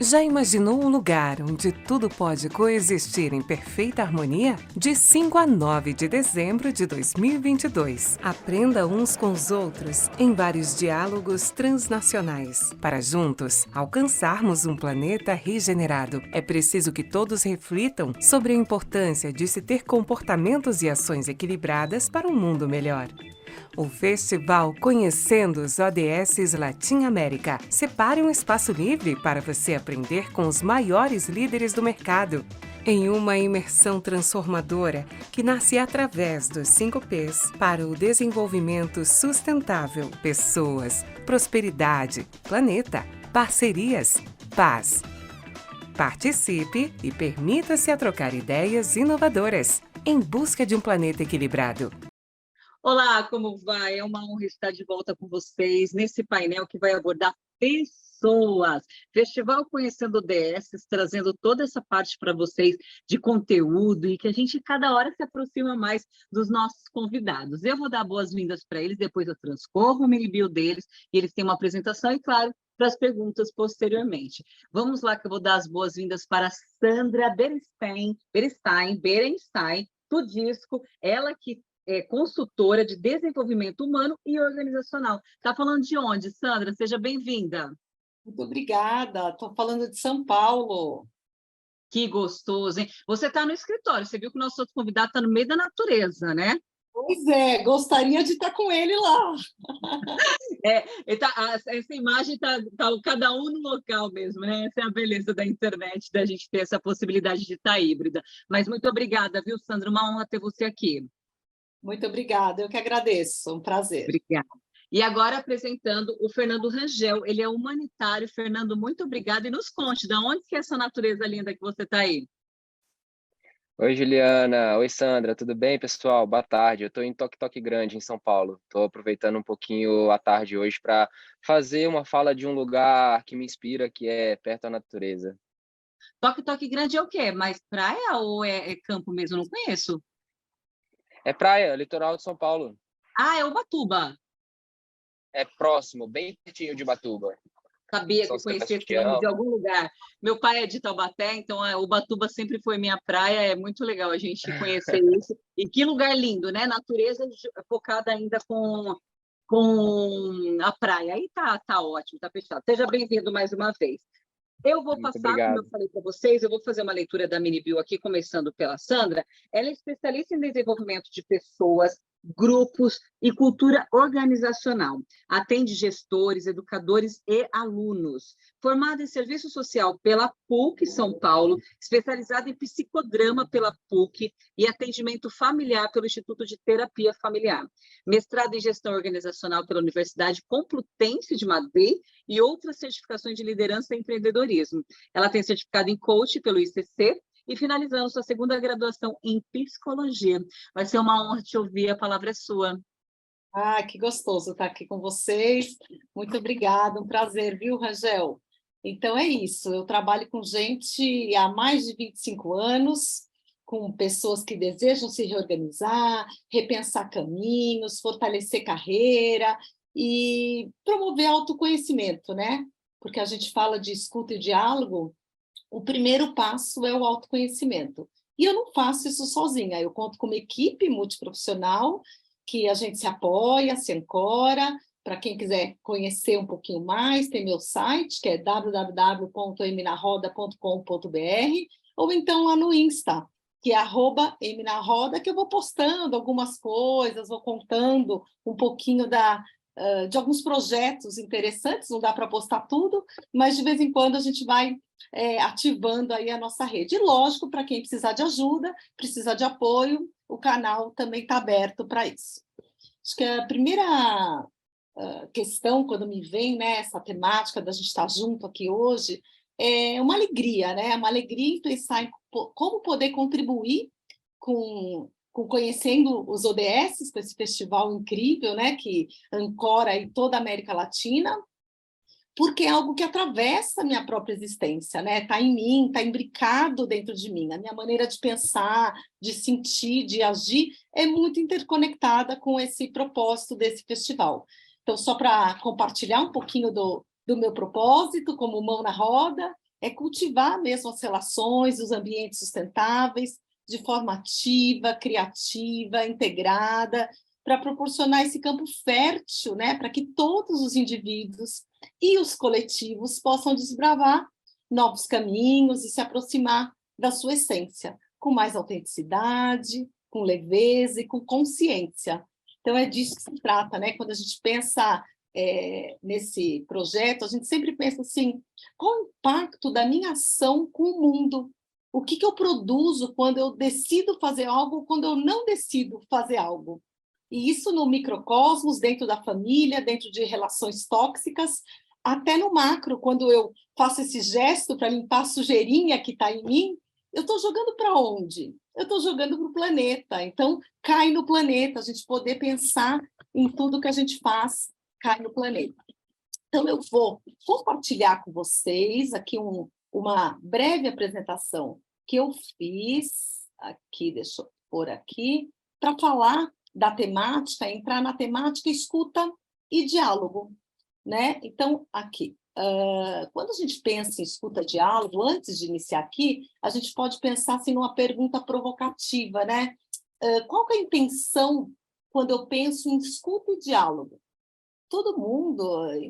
Já imaginou um lugar onde tudo pode coexistir em perfeita harmonia? De 5 a 9 de dezembro de 2022. Aprenda uns com os outros em vários diálogos transnacionais. Para juntos alcançarmos um planeta regenerado, é preciso que todos reflitam sobre a importância de se ter comportamentos e ações equilibradas para um mundo melhor. O Festival Conhecendo os ODS Latin América. Separe um espaço livre para você aprender com os maiores líderes do mercado. Em uma imersão transformadora que nasce através dos 5 P's para o desenvolvimento sustentável, pessoas, prosperidade, planeta, parcerias, paz. Participe e permita-se a trocar ideias inovadoras em busca de um planeta equilibrado. Olá, como vai? É uma honra estar de volta com vocês nesse painel que vai abordar pessoas. Festival Conhecendo ODS, trazendo toda essa parte para vocês de conteúdo e que a gente cada hora se aproxima mais dos nossos convidados. Eu vou dar boas-vindas para eles, depois eu transcorro o mini bio deles e eles têm uma apresentação e, claro, para as perguntas posteriormente. Vamos lá que eu vou dar as boas-vindas para Sandra Berenstein, do Disco, ela que é consultora de desenvolvimento humano e organizacional. Está falando de onde, Sandra? Seja bem-vinda. Muito obrigada. Estou falando de São Paulo. Que gostoso, hein? Você está no escritório, você viu que o nosso outro convidado está no meio da natureza, né? Pois é, gostaria de estar com ele lá. Essa imagem está cada um no local mesmo, né? Essa é a beleza da internet, da gente ter essa possibilidade de estar híbrida. Mas muito obrigada, viu, Sandra? Uma honra ter você aqui. Muito obrigada, eu que agradeço, um prazer. Obrigada. E agora apresentando o Fernando Rangel, ele é humanitário. Fernando, muito obrigada. E nos conte, de onde que é essa natureza linda que você está aí? Oi, Juliana. Oi, Sandra. Tudo bem, pessoal? Boa tarde. Eu estou em Toque Grande, em São Paulo. Estou aproveitando um pouquinho a tarde hoje para fazer uma fala de um lugar que me inspira, que é perto da natureza. Toque Grande é o quê? Mais praia ou é campo mesmo? Não conheço. É praia, litoral de São Paulo. Ah, é Ubatuba. É próximo, bem pertinho de Ubatuba. Sabia que eu conhecia esse nome de algum lugar. Meu pai é de Taubaté, então Ubatuba sempre foi minha praia. É muito legal a gente conhecer isso. E que lugar lindo, né? Natureza focada ainda com a praia. Aí tá ótimo, tá fechado. Seja bem-vindo mais uma vez. Eu vou passar, como eu falei para vocês, eu vou fazer uma leitura da mini bio aqui, começando pela Sandra. Ela é especialista em desenvolvimento de pessoas, grupos e cultura organizacional. Atende gestores, educadores e alunos. Formada em serviço social pela PUC São Paulo, especializada em psicodrama pela PUC e atendimento familiar pelo Instituto de Terapia Familiar. Mestrado em gestão organizacional pela Universidade Complutense de Madrid e outras certificações de liderança e empreendedorismo. Ela tem certificado em coach pelo ICC e finalizando sua segunda graduação em psicologia. Vai ser uma honra te ouvir, a palavra é sua. Ah, que gostoso estar aqui com vocês. Muito obrigada, um prazer, viu, Rangel? Então é isso, eu trabalho com gente há mais de 25 anos, com pessoas que desejam se reorganizar, repensar caminhos, fortalecer carreira e promover autoconhecimento, né? Porque a gente fala de escuta e diálogo, o primeiro passo é o autoconhecimento. E eu não faço isso sozinha, eu conto com uma equipe multiprofissional que a gente se apoia, se ancora. Para quem quiser conhecer um pouquinho mais, tem meu site, que é www.eminaroda.com.br, ou então lá no Insta, que é @eminaroda, que eu vou postando algumas coisas, vou contando um pouquinho de alguns projetos interessantes, não dá para postar tudo, mas de vez em quando a gente vai ativando aí a nossa rede. E lógico, para quem precisar de ajuda, precisar de apoio, o canal também está aberto para isso. Acho que a primeira questão, quando me vem, né, essa temática da gente estar junto aqui hoje, é uma alegria, né? Uma alegria em pensar em como poder contribuir com Conhecendo os ODS, com esse festival incrível, né, que ancora aí toda a América Latina, porque é algo que atravessa a minha própria existência, né? Está em mim, está imbricado dentro de mim. A minha maneira de pensar, de sentir, de agir, é muito interconectada com esse propósito desse festival. Então, só para compartilhar um pouquinho do meu propósito, como mão na roda, é cultivar mesmo as relações, os ambientes sustentáveis, de forma ativa, criativa, integrada, para proporcionar esse campo fértil, né, para que todos os indivíduos e os coletivos possam desbravar novos caminhos e se aproximar da sua essência, com mais autenticidade, com leveza e com consciência. Então, é disso que se trata, né? Quando a gente pensa nesse projeto, a gente sempre pensa assim, qual o impacto da minha ação com o mundo? O que eu produzo quando eu decido fazer algo ou quando eu não decido fazer algo? E isso no microcosmos, dentro da família, dentro de relações tóxicas, até no macro, quando eu faço esse gesto para limpar a sujeirinha que está em mim, eu estou jogando para onde? Eu estou jogando para o planeta. Então, cai no planeta, a gente poder pensar em tudo que a gente faz, cai no planeta. Então, eu vou compartilhar com vocês aqui uma breve apresentação que eu fiz, aqui, deixa eu pôr aqui, para falar da temática, entrar na temática escuta e diálogo, né? Então, aqui, quando a gente pensa em escuta-diálogo, antes de iniciar aqui, a gente pode pensar assim, numa pergunta provocativa, né? Qual que é a intenção quando eu penso em escuta e diálogo? Todo mundo,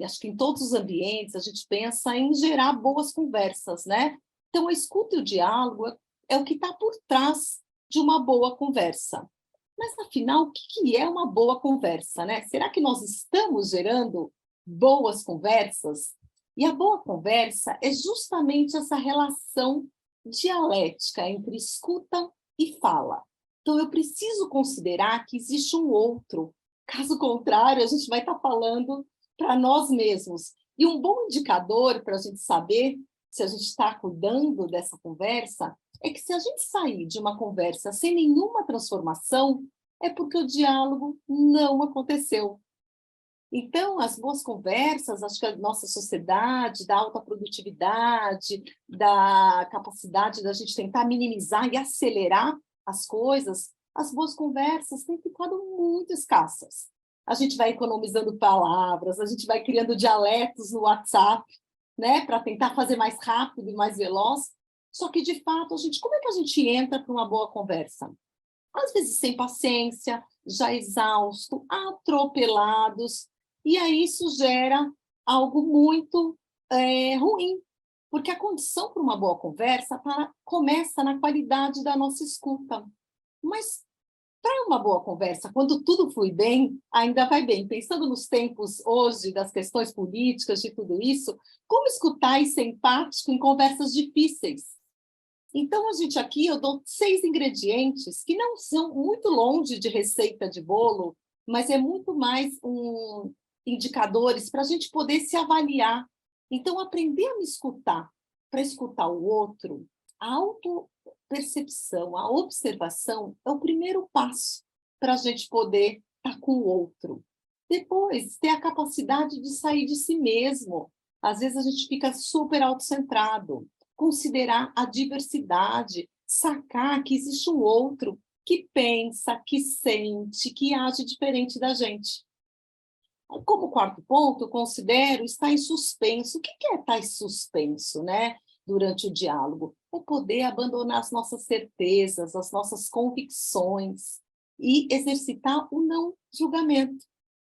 acho que em todos os ambientes, a gente pensa em gerar boas conversas, né? Então, a escuta e o diálogo é o que está por trás de uma boa conversa. Mas, afinal, o que é uma boa conversa, né? Será que nós estamos gerando boas conversas? E a boa conversa é justamente essa relação dialética entre escuta e fala. Então, eu preciso considerar que existe um outro. Caso contrário, a gente vai estar falando para nós mesmos. E um bom indicador para a gente saber se a gente está cuidando dessa conversa é que se a gente sair de uma conversa sem nenhuma transformação, é porque o diálogo não aconteceu. Então, as boas conversas, acho que a nossa sociedade, da alta produtividade, da capacidade da gente tentar minimizar e acelerar as coisas, as boas conversas têm ficado muito escassas. A gente vai economizando palavras, a gente vai criando dialetos no WhatsApp, né, para tentar fazer mais rápido e mais veloz. Só que, de fato, como é que a gente entra para uma boa conversa? Às vezes sem paciência, já exausto, atropelados, e aí isso gera algo muito ruim, porque a condição para uma boa conversa começa na qualidade da nossa escuta. Mas para uma boa conversa, quando tudo flui bem, ainda vai bem. Pensando nos tempos hoje, das questões políticas, de tudo isso, como escutar e ser empático em conversas difíceis? Então, a gente aqui, eu dou 6 ingredientes que não são muito longe de receita de bolo, mas é muito mais indicadores para a gente poder se avaliar. Então, aprender a me escutar, para escutar o outro, a autopercepção, a observação é o primeiro passo para a gente poder estar com o outro. Depois, ter a capacidade de sair de si mesmo. Às vezes, a gente fica super autocentrado. Considerar a diversidade, sacar que existe um outro que pensa, que sente, que age diferente da gente. Como quarto ponto, eu considero estar em suspenso. O que é estar em suspenso, né? Durante o diálogo? É poder abandonar as nossas certezas, as nossas convicções e exercitar o não julgamento.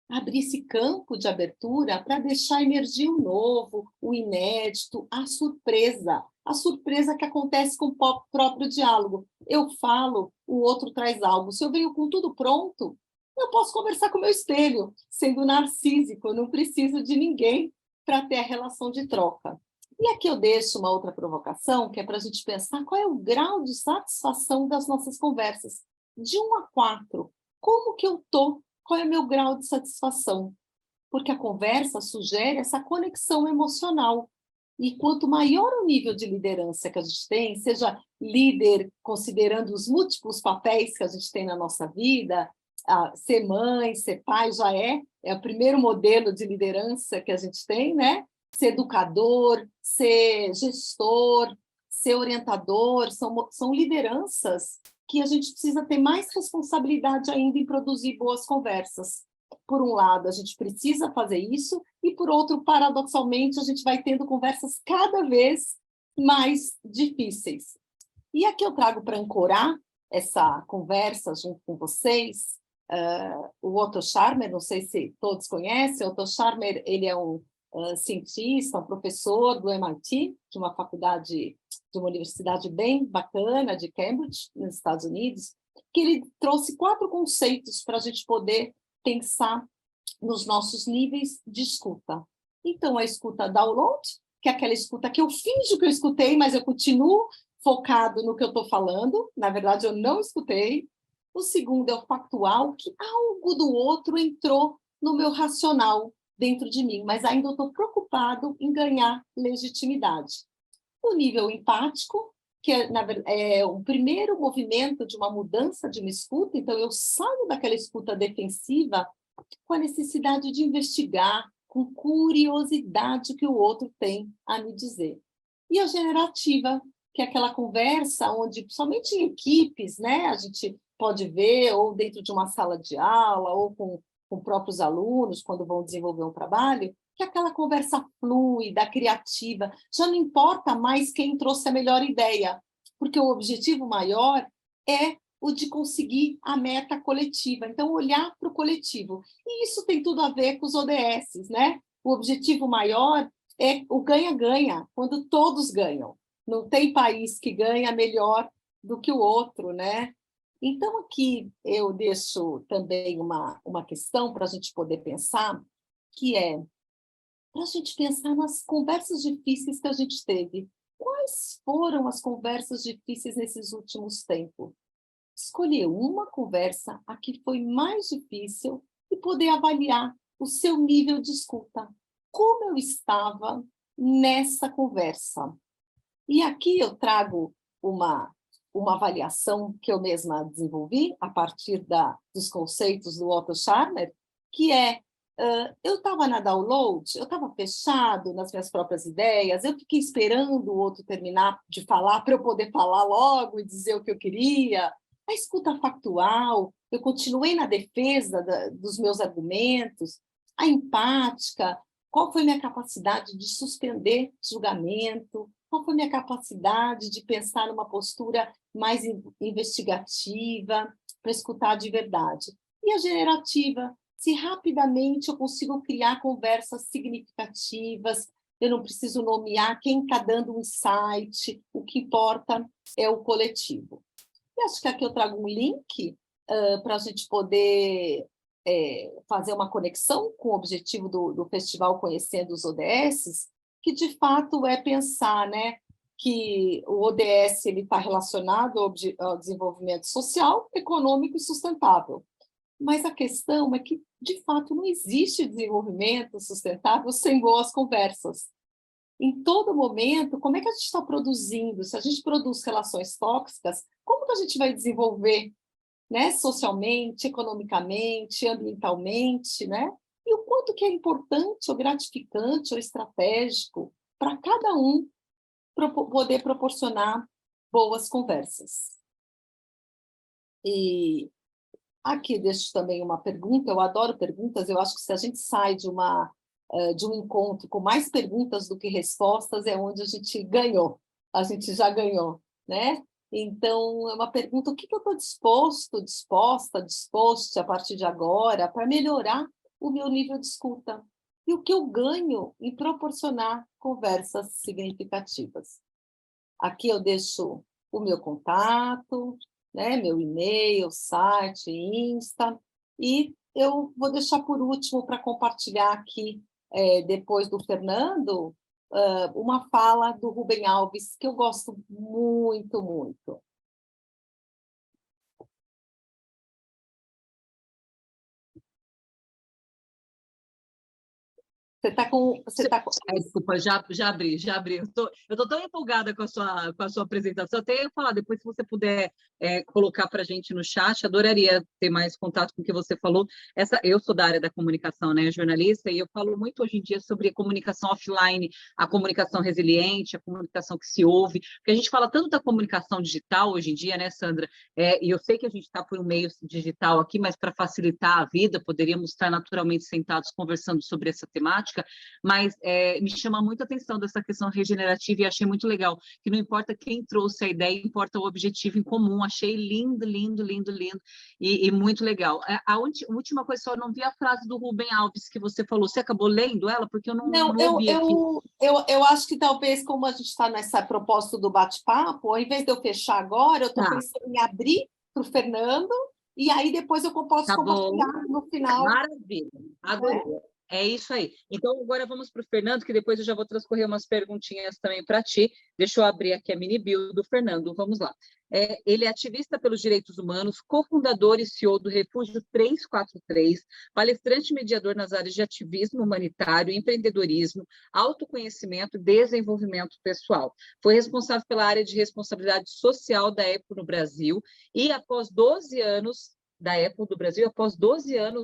Abrir esse campo de abertura para deixar emergir o novo, o inédito, a surpresa que acontece com o próprio diálogo. Eu falo, o outro traz algo. Se eu venho com tudo pronto, eu posso conversar com o meu espelho, sendo narcísico, eu não preciso de ninguém para ter a relação de troca. E aqui eu deixo uma outra provocação, que é para a gente pensar qual é o grau de satisfação das nossas conversas. De 1 a 4, como que eu estou? Qual é o meu grau de satisfação? Porque a conversa sugere essa conexão emocional. E quanto maior o nível de liderança que a gente tem, seja líder considerando os múltiplos papéis que a gente tem na nossa vida, ser mãe, ser pai já é o primeiro modelo de liderança que a gente tem, né? Ser educador, ser gestor, ser orientador, são lideranças que a gente precisa ter mais responsabilidade ainda em produzir boas conversas. Por um lado, a gente precisa fazer isso, e por outro, paradoxalmente, a gente vai tendo conversas cada vez mais difíceis. E aqui eu trago para ancorar essa conversa junto com vocês, o Otto Scharmer, não sei se todos conhecem. Otto Scharmer, ele é um cientista, um professor do MIT, de uma faculdade, de uma universidade bem bacana, de Cambridge, nos Estados Unidos, que ele trouxe 4 conceitos para a gente poder pensar nos nossos níveis de escuta. Então, a escuta download, que é aquela escuta que eu finjo que eu escutei, mas eu continuo focado no que eu estou falando. Na verdade, eu não escutei. O segundo é o factual, que algo do outro entrou no meu racional dentro de mim, mas ainda estou preocupado em ganhar legitimidade. O nível empático, que é o primeiro movimento de uma mudança de uma escuta. Então, eu saio daquela escuta defensiva com a necessidade de investigar, com curiosidade que o outro tem a me dizer. E a generativa, que é aquela conversa onde, somente em equipes, né, a gente pode ver, ou dentro de uma sala de aula, ou com próprios alunos, quando vão desenvolver um trabalho, que é aquela conversa fluida, criativa. Já não importa mais quem trouxe a melhor ideia, porque o objetivo maior é o de conseguir a meta coletiva. Então, olhar para o coletivo. E isso tem tudo a ver com os ODS, né? O objetivo maior é o ganha-ganha, quando todos ganham. Não tem país que ganha melhor do que o outro, né? Então, aqui eu deixo também uma questão para a gente poder pensar, que é para a gente pensar nas conversas difíceis que a gente teve. Quais foram as conversas difíceis nesses últimos tempos? Escolher uma conversa a que foi mais difícil e poder avaliar o seu nível de escuta. Como eu estava nessa conversa? E aqui eu trago uma avaliação que eu mesma desenvolvi a partir dos conceitos do Otto Scharmer, que é, eu estava na download, eu estava fechado nas minhas próprias ideias, eu fiquei esperando o outro terminar de falar para eu poder falar logo e dizer o que eu queria. A escuta factual, eu continuei na defesa dos meus argumentos. A empática, qual foi minha capacidade de suspender julgamento? Qual foi minha capacidade de pensar numa postura mais investigativa, para escutar de verdade? E a generativa, se rapidamente eu consigo criar conversas significativas, eu não preciso nomear quem está dando um insight, o que importa é o coletivo. E acho que aqui eu trago um link para a gente poder fazer uma conexão com o objetivo do Festival Conhecendo os ODS, que de fato é pensar, né, que o ODS está relacionado ao desenvolvimento social, econômico e sustentável. Mas a questão é que, de fato, não existe desenvolvimento sustentável sem boas conversas. Em todo momento, como é que a gente está produzindo? Se a gente produz relações tóxicas, como que a gente vai desenvolver, né, socialmente, economicamente, ambientalmente, né? E o quanto que é importante, ou gratificante, ou estratégico para cada um poder proporcionar boas conversas. E aqui deixo também uma pergunta, eu adoro perguntas, eu acho que se a gente sai de um encontro com mais perguntas do que respostas, é onde a gente ganhou, a gente já ganhou, né? Então, é uma pergunta, o que eu estou disposto a partir de agora para melhorar o meu nível de escuta? E o que eu ganho em proporcionar conversas significativas? Aqui eu deixo o meu contato, né, meu e-mail, site, Insta, e eu vou deixar por último para compartilhar aqui, depois do Fernando, uma fala do Rubem Alves, que eu gosto muito, muito. Desculpa, já abri. Eu tô tão empolgada com a sua apresentação. Até ia falar, depois, se você puder colocar para a gente no chat, adoraria ter mais contato com o que você falou. Eu sou da área da comunicação, né, jornalista, e eu falo muito hoje em dia sobre comunicação offline, a comunicação resiliente, a comunicação que se ouve, porque a gente fala tanto da comunicação digital hoje em dia, né, Sandra? E eu sei que a gente está por um meio digital aqui, mas para facilitar a vida, poderíamos estar naturalmente sentados conversando sobre essa temática. prática, mas me chama muito a atenção dessa questão regenerativa e achei muito legal, que não importa quem trouxe a ideia, importa o objetivo em comum. Achei lindo, lindo, lindo, lindo e muito legal. A última coisa, só não vi a frase do Rubem Alves que você falou. Você acabou lendo ela? Porque eu não ouvi aqui. Eu acho que talvez, como a gente está nessa proposta do bate-papo, ao invés de eu fechar agora, eu estou pensando em abrir para o Fernando, e aí depois eu posso compartilhar no final. Maravilha, adorei. É isso aí. Então, agora vamos para o Fernando, que depois eu já vou transcorrer umas perguntinhas também para ti. Deixa eu abrir aqui a mini bio do Fernando. Vamos lá. Ele é ativista pelos direitos humanos, cofundador e CEO do Refúgio 343, palestrante e mediador nas áreas de ativismo humanitário, empreendedorismo, autoconhecimento e desenvolvimento pessoal. Foi responsável pela área de responsabilidade social da Apple no Brasil e, após 12 anos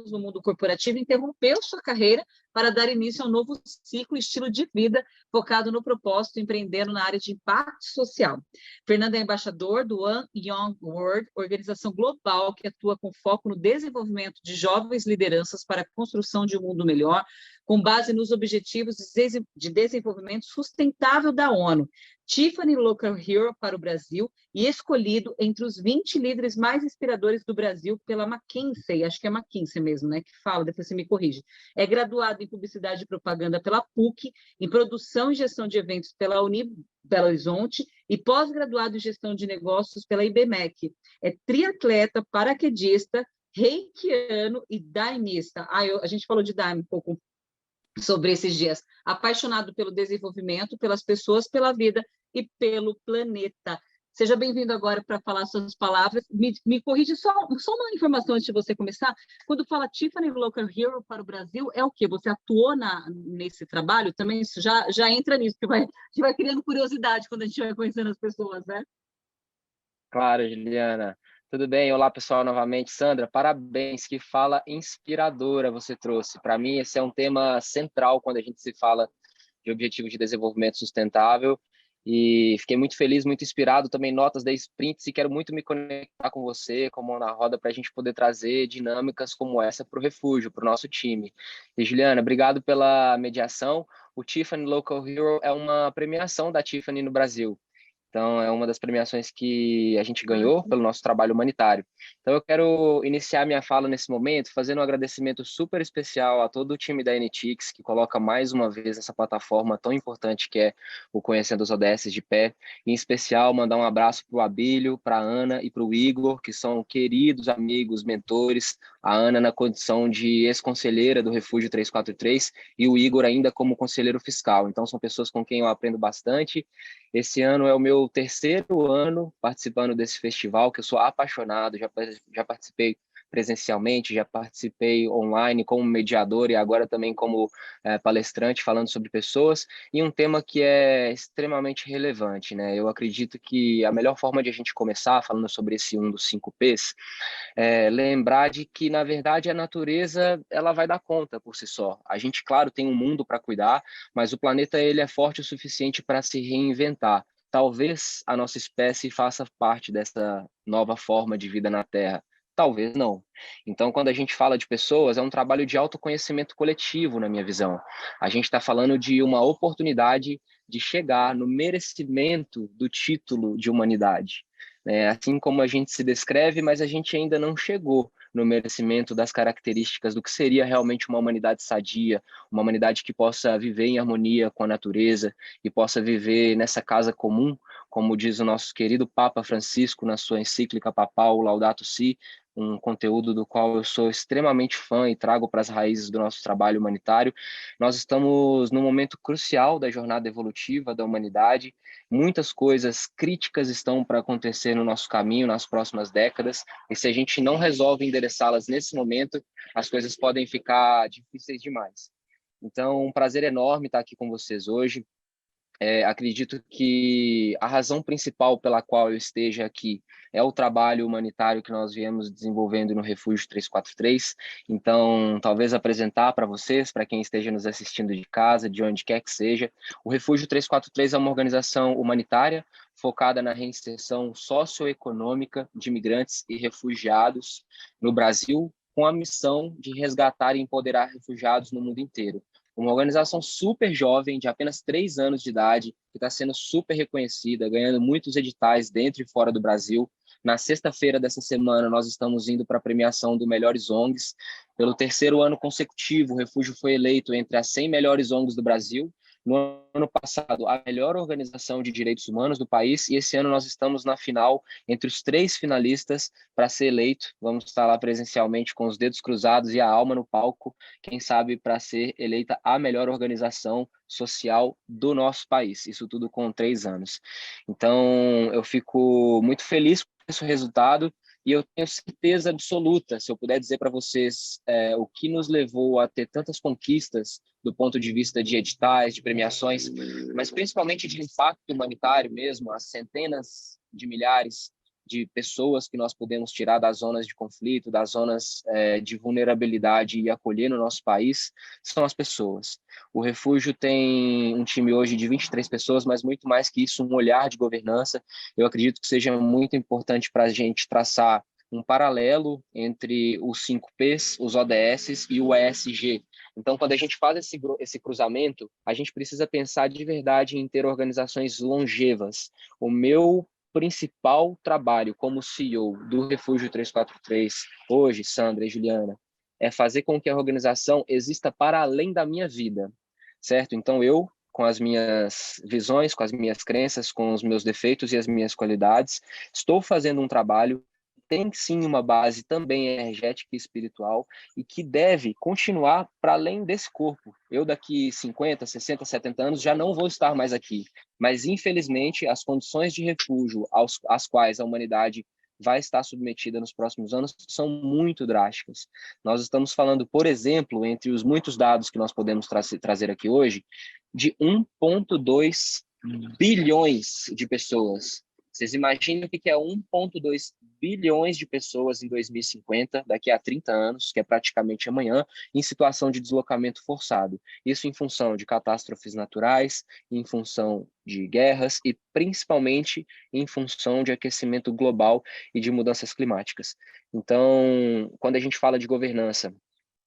no mundo corporativo, interrompeu sua carreira para dar início a um novo ciclo e estilo de vida focado no propósito, empreendendo na área de impacto social. Fernando é embaixador do One Young World, organização global que atua com foco no desenvolvimento de jovens lideranças para a construção de um mundo melhor, com base nos Objetivos de Desenvolvimento Sustentável da ONU. Tiffany Local Hero para o Brasil e escolhido entre os 20 líderes mais inspiradores do Brasil pela McKinsey, acho que é McKinsey mesmo, né, que fala, depois você me corrige. É graduado em Publicidade e Propaganda pela PUC, em Produção e Gestão de Eventos pela Uni Belo Horizonte e pós-graduado em Gestão de Negócios pela IBMEC. É triatleta, paraquedista, reikiano e daimista. A gente falou de daime um pouco sobre esses dias. Apaixonado pelo desenvolvimento, pelas pessoas, pela vida e pelo planeta. Seja bem-vindo agora para falar suas palavras. Me corrige só uma informação antes de você começar. Quando fala Tiffany Local Hero para o Brasil, é o quê? Você atuou nesse trabalho também? Isso já entra nisso, que a gente vai criando curiosidade quando a gente vai conhecendo as pessoas, né? Claro, Juliana. Tudo bem? Olá, pessoal, novamente. Sandra, parabéns, que fala inspiradora você trouxe. Para mim, esse é um tema central quando a gente se fala de Objetivos de Desenvolvimento Sustentável. E fiquei muito feliz, muito inspirado. Também notas da Sprints e quero muito me conectar com você, com a Mão na Roda, para a gente poder trazer dinâmicas como essa para o Refúgio, para o nosso time. E, Juliana, obrigado pela mediação. O Tiffany Local Hero é uma premiação da Tiffany no Brasil. Então, é uma das premiações que a gente ganhou pelo nosso trabalho humanitário. Então, eu quero iniciar minha fala nesse momento fazendo um agradecimento super especial a todo o time da NTX, que coloca mais uma vez essa plataforma tão importante que é o Conhecendo os ODS de pé. Em especial, mandar um abraço para o Abílio, para a Ana e para o Igor, que são queridos amigos, mentores. A Ana na condição de ex-conselheira do Refúgio 343 e o Igor ainda como conselheiro fiscal. Então, são pessoas com quem eu aprendo bastante. Esse ano é o meu terceiro ano participando desse festival, que eu sou apaixonado, já participei presencialmente, já participei online como mediador e agora também como palestrante falando sobre pessoas, e um tema que é extremamente relevante, né? Eu acredito que a melhor forma de a gente começar falando sobre esse um dos 5 Ps é lembrar de que, na verdade, a natureza ela vai dar conta por si só. A gente, claro, tem um mundo para cuidar, mas o planeta ele é forte o suficiente para se reinventar. Talvez a nossa espécie faça parte dessa nova forma de vida na Terra. Talvez não. Então, quando a gente fala de pessoas, é um trabalho de autoconhecimento coletivo, na minha visão. A gente está falando de uma oportunidade de chegar no merecimento do título de humanidade. Assim como a gente se descreve, mas a gente ainda não chegou no merecimento das características do que seria realmente uma humanidade sadia, uma humanidade que possa viver em harmonia com a natureza e possa viver nessa casa comum, como diz o nosso querido Papa Francisco na sua encíclica papal Laudato Si, um conteúdo do qual eu sou extremamente fã e trago para as raízes do nosso trabalho humanitário. Nós estamos num momento crucial da jornada evolutiva da humanidade. Muitas coisas críticas estão para acontecer no nosso caminho nas próximas décadas, e se a gente não resolve endereçá-las nesse momento, as coisas podem ficar difíceis demais. Então, um prazer enorme estar aqui com vocês hoje. Acredito que a razão principal pela qual eu esteja aqui é o trabalho humanitário que nós viemos desenvolvendo no Refúgio 343. Então, talvez apresentar para vocês, para quem esteja nos assistindo de casa, de onde quer que seja, o Refúgio 343 é uma organização humanitária focada na reinserção socioeconômica de imigrantes e refugiados no Brasil, com a missão de resgatar e empoderar refugiados no mundo inteiro. Uma organização super jovem, de apenas 3 anos de idade, que está sendo super reconhecida, ganhando muitos editais dentro e fora do Brasil. Na sexta-feira dessa semana, nós estamos indo para a premiação do Melhores ONGs. Pelo 3º ano consecutivo, o Refúgio foi eleito entre as 100 melhores ONGs do Brasil. No ano passado, a melhor organização de direitos humanos do país, e esse ano nós estamos na final, entre os 3 finalistas, para ser eleito. Vamos estar lá presencialmente com os dedos cruzados e a alma no palco, quem sabe para ser eleita a melhor organização social do nosso país. Isso tudo com 3 anos. Então, eu fico muito feliz com esse resultado, e eu tenho certeza absoluta, se eu puder dizer para vocês o que nos levou a ter tantas conquistas do ponto de vista de editais, de premiações, mas principalmente de impacto humanitário mesmo, as centenas de milhares de pessoas que nós podemos tirar das zonas de conflito, das zonas de vulnerabilidade e acolher no nosso país, são as pessoas. O Refúgio tem um time hoje de 23 pessoas, mas muito mais que isso, um olhar de governança. Eu acredito que seja muito importante para a gente traçar um paralelo entre os 5 Ps, os ODS e o ESG. Então, quando a gente faz esse cruzamento, a gente precisa pensar de verdade em ter organizações longevas. O meu principal trabalho como CEO do Refúgio 343, hoje, Sandra e Juliana, é fazer com que a organização exista para além da minha vida, certo? Então, eu, com as minhas visões, com as minhas crenças, com os meus defeitos e as minhas qualidades, estou fazendo um trabalho tem sim uma base também energética e espiritual e que deve continuar para além desse corpo. Eu daqui 50, 60, 70 anos já não vou estar mais aqui, mas infelizmente as condições de refúgio às quais a humanidade vai estar submetida nos próximos anos são muito drásticas. Nós estamos falando, por exemplo, entre os muitos dados que nós podemos trazer aqui hoje, de 1,2 bilhões de pessoas. Vocês imaginem o que é 1,2 bilhões de pessoas em 2050, daqui a 30 anos, que é praticamente amanhã, em situação de deslocamento forçado. Isso em função de catástrofes naturais, em função de guerras e principalmente em função de aquecimento global e de mudanças climáticas. Então, quando a gente fala de governança,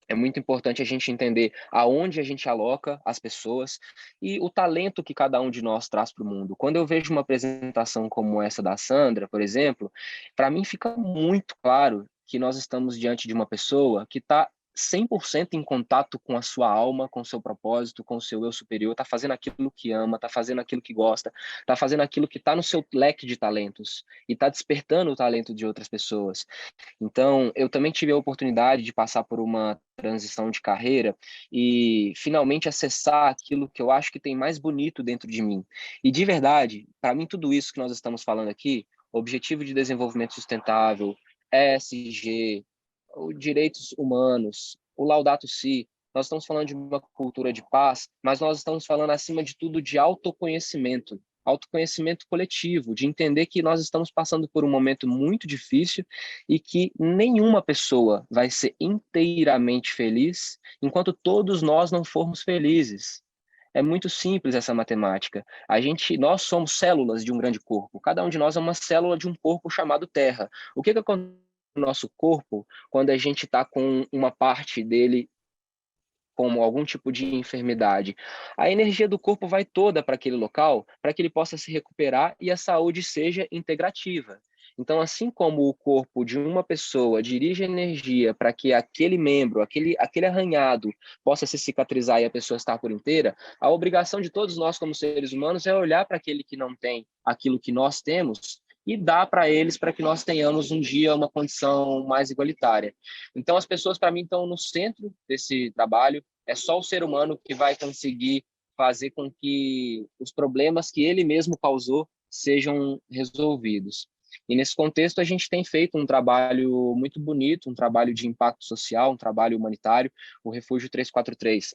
é muito importante a gente entender aonde a gente aloca as pessoas e o talento que cada um de nós traz para o mundo. Quando eu vejo uma apresentação como essa da Sandra, por exemplo, para mim fica muito claro que nós estamos diante de uma pessoa que está 100% em contato com a sua alma, com o seu propósito, com o seu eu superior, está fazendo aquilo que ama, está fazendo aquilo que gosta, está fazendo aquilo que está no seu leque de talentos e está despertando o talento de outras pessoas. Então, eu também tive a oportunidade de passar por uma transição de carreira e finalmente acessar aquilo que eu acho que tem mais bonito dentro de mim. E de verdade, para mim tudo isso que nós estamos falando aqui, Objetivo de Desenvolvimento Sustentável, ESG, os direitos humanos, o Laudato Si, nós estamos falando de uma cultura de paz, mas nós estamos falando acima de tudo de autoconhecimento coletivo, de entender que nós estamos passando por um momento muito difícil e que nenhuma pessoa vai ser inteiramente feliz enquanto todos nós não formos felizes. É muito simples essa matemática. Nós somos células de um grande corpo. Cada um de nós é uma célula de um corpo chamado Terra. O que acontece no nosso corpo quando a gente está com uma parte dele como algum tipo de enfermidade? A energia do corpo vai toda para aquele local, para que ele possa se recuperar e a saúde seja integrativa. Então, assim como o corpo de uma pessoa dirige energia para que aquele membro, aquele arranhado, possa se cicatrizar e a pessoa estar por inteira, a obrigação de todos nós como seres humanos é olhar para aquele que não tem aquilo que nós temos e dar para eles para que nós tenhamos um dia uma condição mais igualitária. Então, as pessoas, para mim, estão no centro desse trabalho. É só o ser humano que vai conseguir fazer com que os problemas que ele mesmo causou sejam resolvidos. E nesse contexto, a gente tem feito um trabalho muito bonito, um trabalho de impacto social, um trabalho humanitário, o Refúgio 343.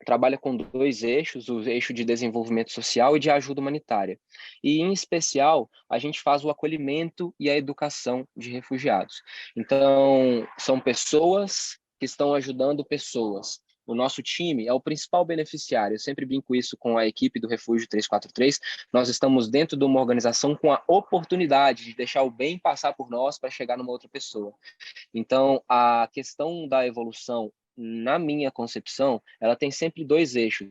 Trabalha com 2 eixos, o eixo de desenvolvimento social e de ajuda humanitária. E, em especial, a gente faz o acolhimento e a educação de refugiados. Então, são pessoas que estão ajudando pessoas. O nosso time é o principal beneficiário. Eu sempre brinco isso com a equipe do Refúgio 343. Nós estamos dentro de uma organização com a oportunidade de deixar o bem passar por nós para chegar numa outra pessoa. Então, a questão da evolução na minha concepção, ela tem sempre dois eixos.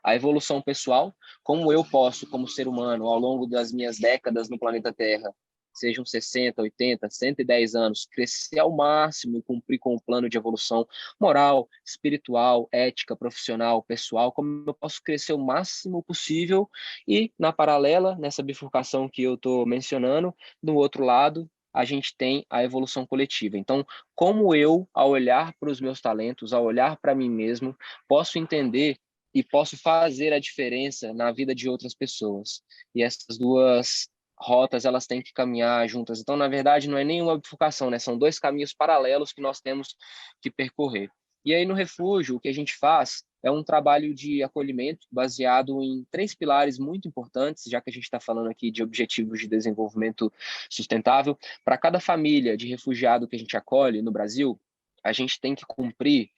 A evolução pessoal, como eu posso, como ser humano, ao longo das minhas décadas no planeta Terra, sejam 60, 80, 110 anos, crescer ao máximo e cumprir com o plano de evolução moral, espiritual, ética, profissional, pessoal, como eu posso crescer o máximo possível e, na paralela, nessa bifurcação que eu estou mencionando, do outro lado, a gente tem a evolução coletiva. Então, como eu, ao olhar para os meus talentos, ao olhar para mim mesmo, posso entender e posso fazer a diferença na vida de outras pessoas. E essas duas rotas, elas têm que caminhar juntas. Então, na verdade, não é nenhuma bifurcação, né? São dois caminhos paralelos que nós temos que percorrer. E aí, no refúgio, o que a gente faz é um trabalho de acolhimento baseado em três pilares muito importantes, já que a gente está falando aqui de objetivos de desenvolvimento sustentável. Para cada família de refugiado que a gente acolhe no Brasil, a gente tem que cumprir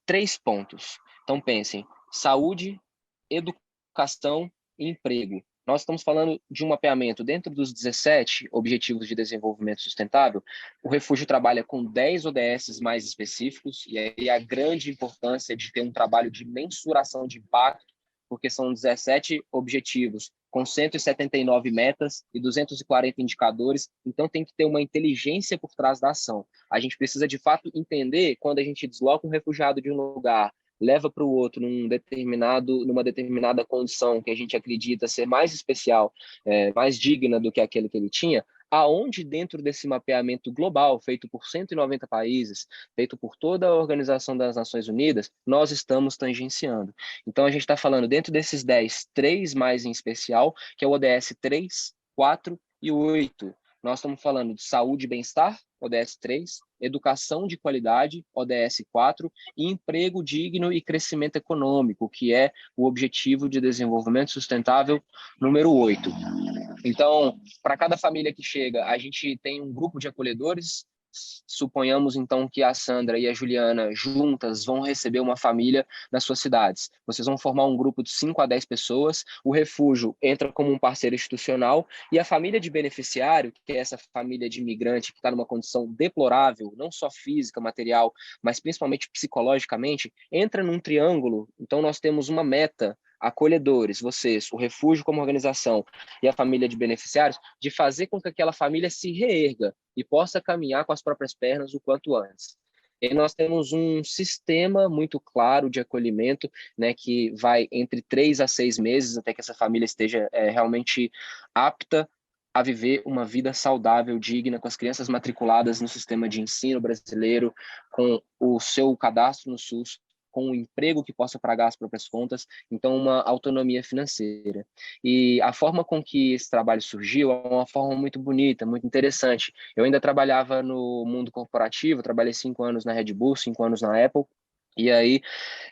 3 pontos. Então, pensem: saúde, educação e emprego. Nós estamos falando de um mapeamento dentro dos 17 Objetivos de Desenvolvimento Sustentável. O refúgio trabalha com 10 ODS mais específicos, e aí a grande importância de ter um trabalho de mensuração de impacto, porque são 17 objetivos com 179 metas e 240 indicadores, então tem que ter uma inteligência por trás da ação. A gente precisa, de fato, entender quando a gente desloca um refugiado de um lugar, leva para o outro numa determinada condição que a gente acredita ser mais especial, mais digna do que aquele que ele tinha, aonde dentro desse mapeamento global, feito por 190 países, feito por toda a Organização das Nações Unidas, nós estamos tangenciando. Então, a gente está falando dentro desses 10, 3 mais em especial, que é o ODS 3, 4 e 8. Nós estamos falando de saúde e bem-estar, ODS 3, educação de qualidade, ODS 4, e emprego digno e crescimento econômico, que é o Objetivo de Desenvolvimento Sustentável número 8. Então, para cada família que chega, a gente tem um grupo de acolhedores. Suponhamos, então, que a Sandra e a Juliana juntas vão receber uma família nas suas cidades. Vocês vão formar um grupo de 5 a 10 pessoas, o refúgio entra como um parceiro institucional e a família de beneficiário, que é essa família de imigrante que está numa condição deplorável, não só física, material, mas principalmente psicologicamente, entra num triângulo. Então, nós temos uma meta: acolhedores, vocês, o refúgio como organização e a família de beneficiários, de fazer com que aquela família se reerga e possa caminhar com as próprias pernas o quanto antes. E nós temos um sistema muito claro de acolhimento, né, que vai entre 3 a 6 meses até que essa família esteja realmente apta a viver uma vida saudável, digna, com as crianças matriculadas no sistema de ensino brasileiro, com o seu cadastro no SUS, com um emprego que possa pagar as próprias contas, então uma autonomia financeira. E a forma com que esse trabalho surgiu é uma forma muito bonita, muito interessante. Eu ainda trabalhava no mundo corporativo, trabalhei 5 anos na Red Bull, 5 anos na Apple, e aí,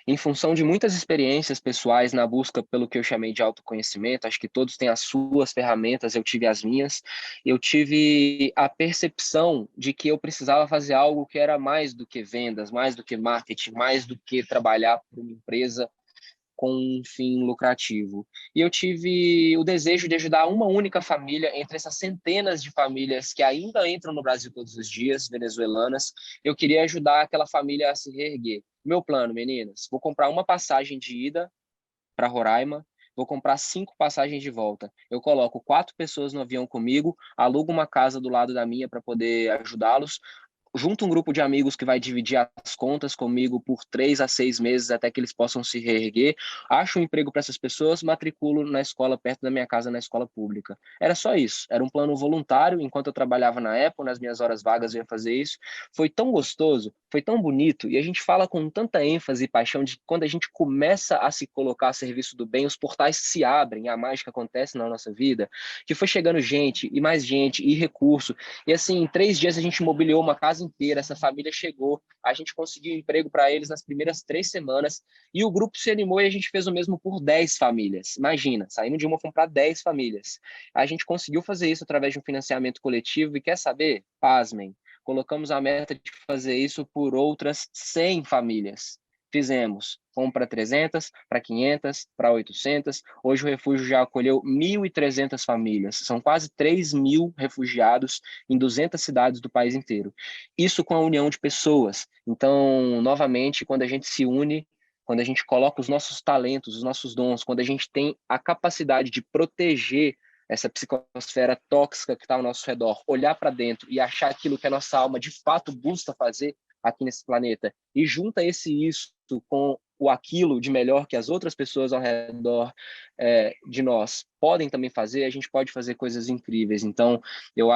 em função de muitas experiências pessoais na busca pelo que eu chamei de autoconhecimento, acho que todos têm as suas ferramentas, eu tive as minhas, eu tive a percepção de que eu precisava fazer algo que era mais do que vendas, mais do que marketing, mais do que trabalhar para uma empresa com um fim lucrativo. E eu tive o desejo de ajudar uma única família entre essas centenas de famílias que ainda entram no Brasil todos os dias, venezuelanas. Eu queria ajudar aquela família a se reerguer. Meu plano, meninas: vou comprar uma passagem de ida para Roraima, vou comprar 5 passagens de volta. Eu coloco 4 pessoas no avião comigo, alugo uma casa do lado da minha para poder ajudá-los, junto um grupo de amigos que vai dividir as contas comigo por 3 a 6 meses até que eles possam se reerguer, acho um emprego para essas pessoas, matriculo na escola perto da minha casa, na escola pública. Era só isso, era um plano voluntário. Enquanto eu trabalhava na Apple, nas minhas horas vagas eu ia fazer isso. Foi tão gostoso, foi tão bonito, e a gente fala com tanta ênfase e paixão de que quando a gente começa a se colocar a serviço do bem, os portais se abrem, a mágica acontece na nossa vida, que foi chegando gente e recurso, e assim, em 3 dias a gente mobiliou uma casa inteira, essa família chegou, a gente conseguiu emprego para eles nas primeiras 3 semanas, e o grupo se animou e a gente fez o mesmo por 10 famílias. Imagina, saímos de uma para 10 famílias. A gente conseguiu fazer isso através de um financiamento coletivo, e quer saber? Pasmem, colocamos a meta de fazer isso por outras 100 famílias. Fizemos, fomos para 300, para 500, para 800. Hoje o refúgio já acolheu 1.300 famílias. São quase 3.000 refugiados em 200 cidades do país inteiro. Isso com a união de pessoas. Então, novamente, quando a gente se une, quando a gente coloca os nossos talentos, os nossos dons, quando a gente tem a capacidade de proteger essa psicosfera tóxica que está ao nosso redor, olhar para dentro e achar aquilo que a nossa alma de fato busca fazer aqui nesse planeta, e junta isso com o aquilo de melhor que as outras pessoas ao redor de nós podem também fazer, a gente pode fazer coisas incríveis. Então, eu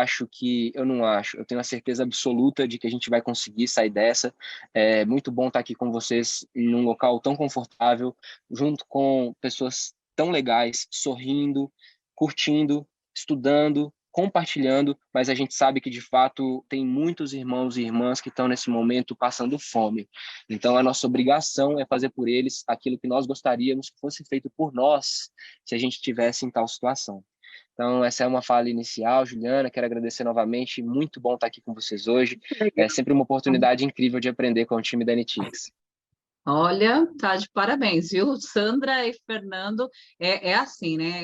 tenho a certeza absoluta de que a gente vai conseguir sair dessa. É muito bom estar aqui com vocês em um local tão confortável, junto com pessoas tão legais, sorrindo, curtindo, estudando, compartilhando, mas a gente sabe que, de fato, tem muitos irmãos e irmãs que estão, nesse momento, passando fome. Então, a nossa obrigação é fazer por eles aquilo que nós gostaríamos que fosse feito por nós, se a gente estivesse em tal situação. Então, essa é uma fala inicial, Juliana, quero agradecer novamente, muito bom estar aqui com vocês hoje, é sempre uma oportunidade incrível de aprender com o time da NTICS. Olha, tá de parabéns, viu? Sandra e Fernando, é assim, né?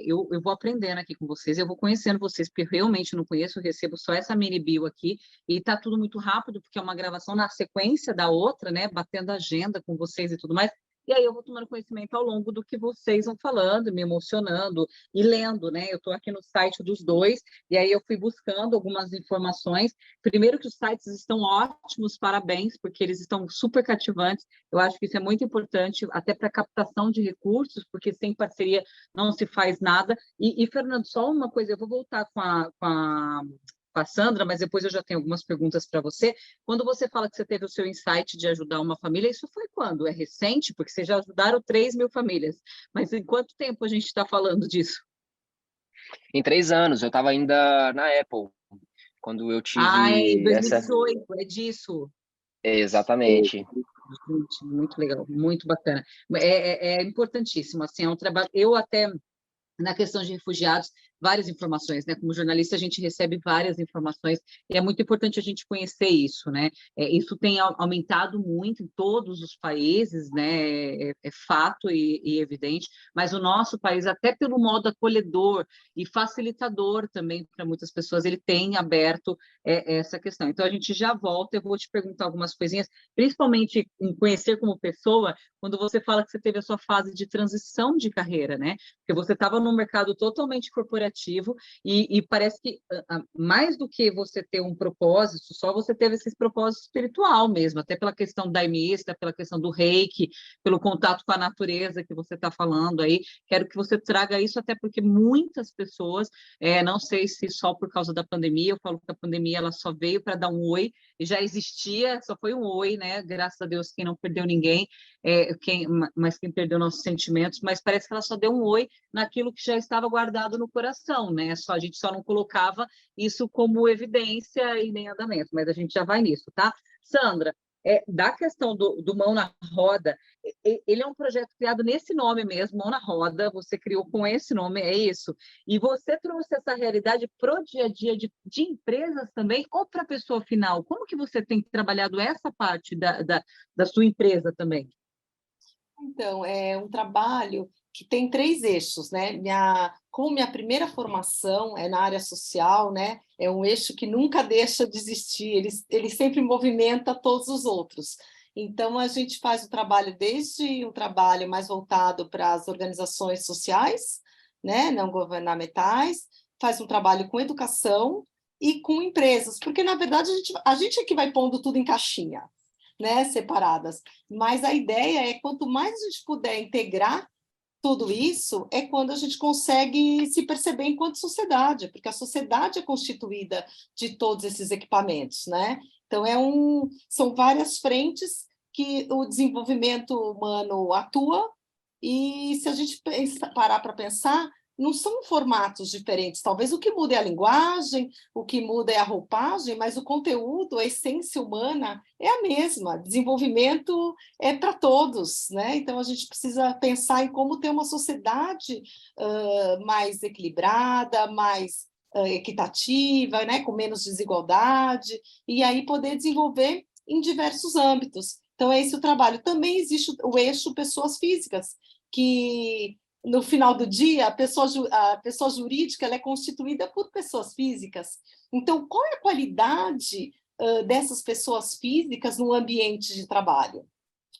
Eu vou aprendendo aqui com vocês, eu vou conhecendo vocês, porque eu realmente não conheço, eu recebo só essa mini bio aqui, e tá tudo muito rápido, porque é uma gravação na sequência da outra, né? Batendo agenda com vocês e tudo mais. E aí eu vou tomando conhecimento ao longo do que vocês vão falando, me emocionando e lendo, né? Eu estou aqui no site dos dois, e aí eu fui buscando algumas informações. Primeiro que os sites estão ótimos, parabéns, porque eles estão super cativantes. Eu acho que isso é muito importante, até para captação de recursos, porque sem parceria não se faz nada. E Fernando, só uma coisa, eu vou voltar com a Sandra, mas depois eu já tenho algumas perguntas para você. Quando você fala que você teve o seu insight de ajudar uma família, isso foi quando? É recente? Porque vocês já ajudaram 3.000 famílias. Mas em quanto tempo a gente está falando disso? Em 3 anos, eu estava ainda na Apple, quando eu Em tive essa... 2018, é disso. Exatamente. Gente, muito legal, muito bacana. É importantíssimo, assim, é um trabalho. Eu até, na questão de refugiados, várias informações, né? Como jornalista, a gente recebe várias informações e é muito importante a gente conhecer isso, né? Isso tem aumentado muito em todos os países, né? É fato e evidente, mas o nosso país, até pelo modo acolhedor e facilitador também para muitas pessoas, ele tem aberto essa questão. Então, a gente já volta, eu vou te perguntar algumas coisinhas, principalmente em conhecer como pessoa, quando você fala que você teve a sua fase de transição de carreira, né? Porque você estava num mercado totalmente corporativo e parece que, mais do que você ter um propósito, só você teve esse propósito espiritual mesmo, até pela questão da daimista, pela questão do reiki, pelo contato com a natureza que você está falando aí. Quero que você traga isso, até porque muitas pessoas, não sei se só por causa da pandemia, eu falo que a pandemia ela só veio para dar um oi, e já existia, só foi um oi, né? Graças a Deus, quem não perdeu ninguém, mas quem perdeu nossos sentimentos, mas parece que ela só deu um oi naquilo que já estava guardado no coração, né? A gente só não colocava isso como evidência e nem andamento, mas a gente já vai nisso, tá? Sandra, da questão do Mão na Roda, ele é um projeto criado nesse nome mesmo, Mão na Roda, você criou com esse nome, é isso? E você trouxe essa realidade para o dia a dia de empresas também, ou para a pessoa final? Como que você tem trabalhado essa parte da sua empresa também? Então, é um trabalho que tem 3 eixos, né? Como minha primeira formação é na área social, né? É um eixo que nunca deixa de existir, ele sempre movimenta todos os outros. Então, a gente faz o trabalho desde um trabalho mais voltado para as organizações sociais, né? Não governamentais, faz um trabalho com educação e com empresas, porque, na verdade, a gente é que vai pondo tudo em caixinha, né, separadas. Mas a ideia é, quanto mais a gente puder integrar tudo isso, é quando a gente consegue se perceber enquanto sociedade, porque a sociedade é constituída de todos esses equipamentos, né? Então, são várias frentes que o desenvolvimento humano atua, e se a gente parar para pensar, não são formatos diferentes. Talvez o que muda é a linguagem, o que muda é a roupagem, mas o conteúdo, a essência humana é a mesma. Desenvolvimento é para todos, né? Então, a gente precisa pensar em como ter uma sociedade mais equilibrada, mais equitativa, né? Com menos desigualdade, e aí poder desenvolver em diversos âmbitos. Então, é esse o trabalho. Também existe o eixo pessoas físicas, que no final do dia, a pessoa jurídica ela é constituída por pessoas físicas. Então, qual é a qualidade dessas pessoas físicas no ambiente de trabalho?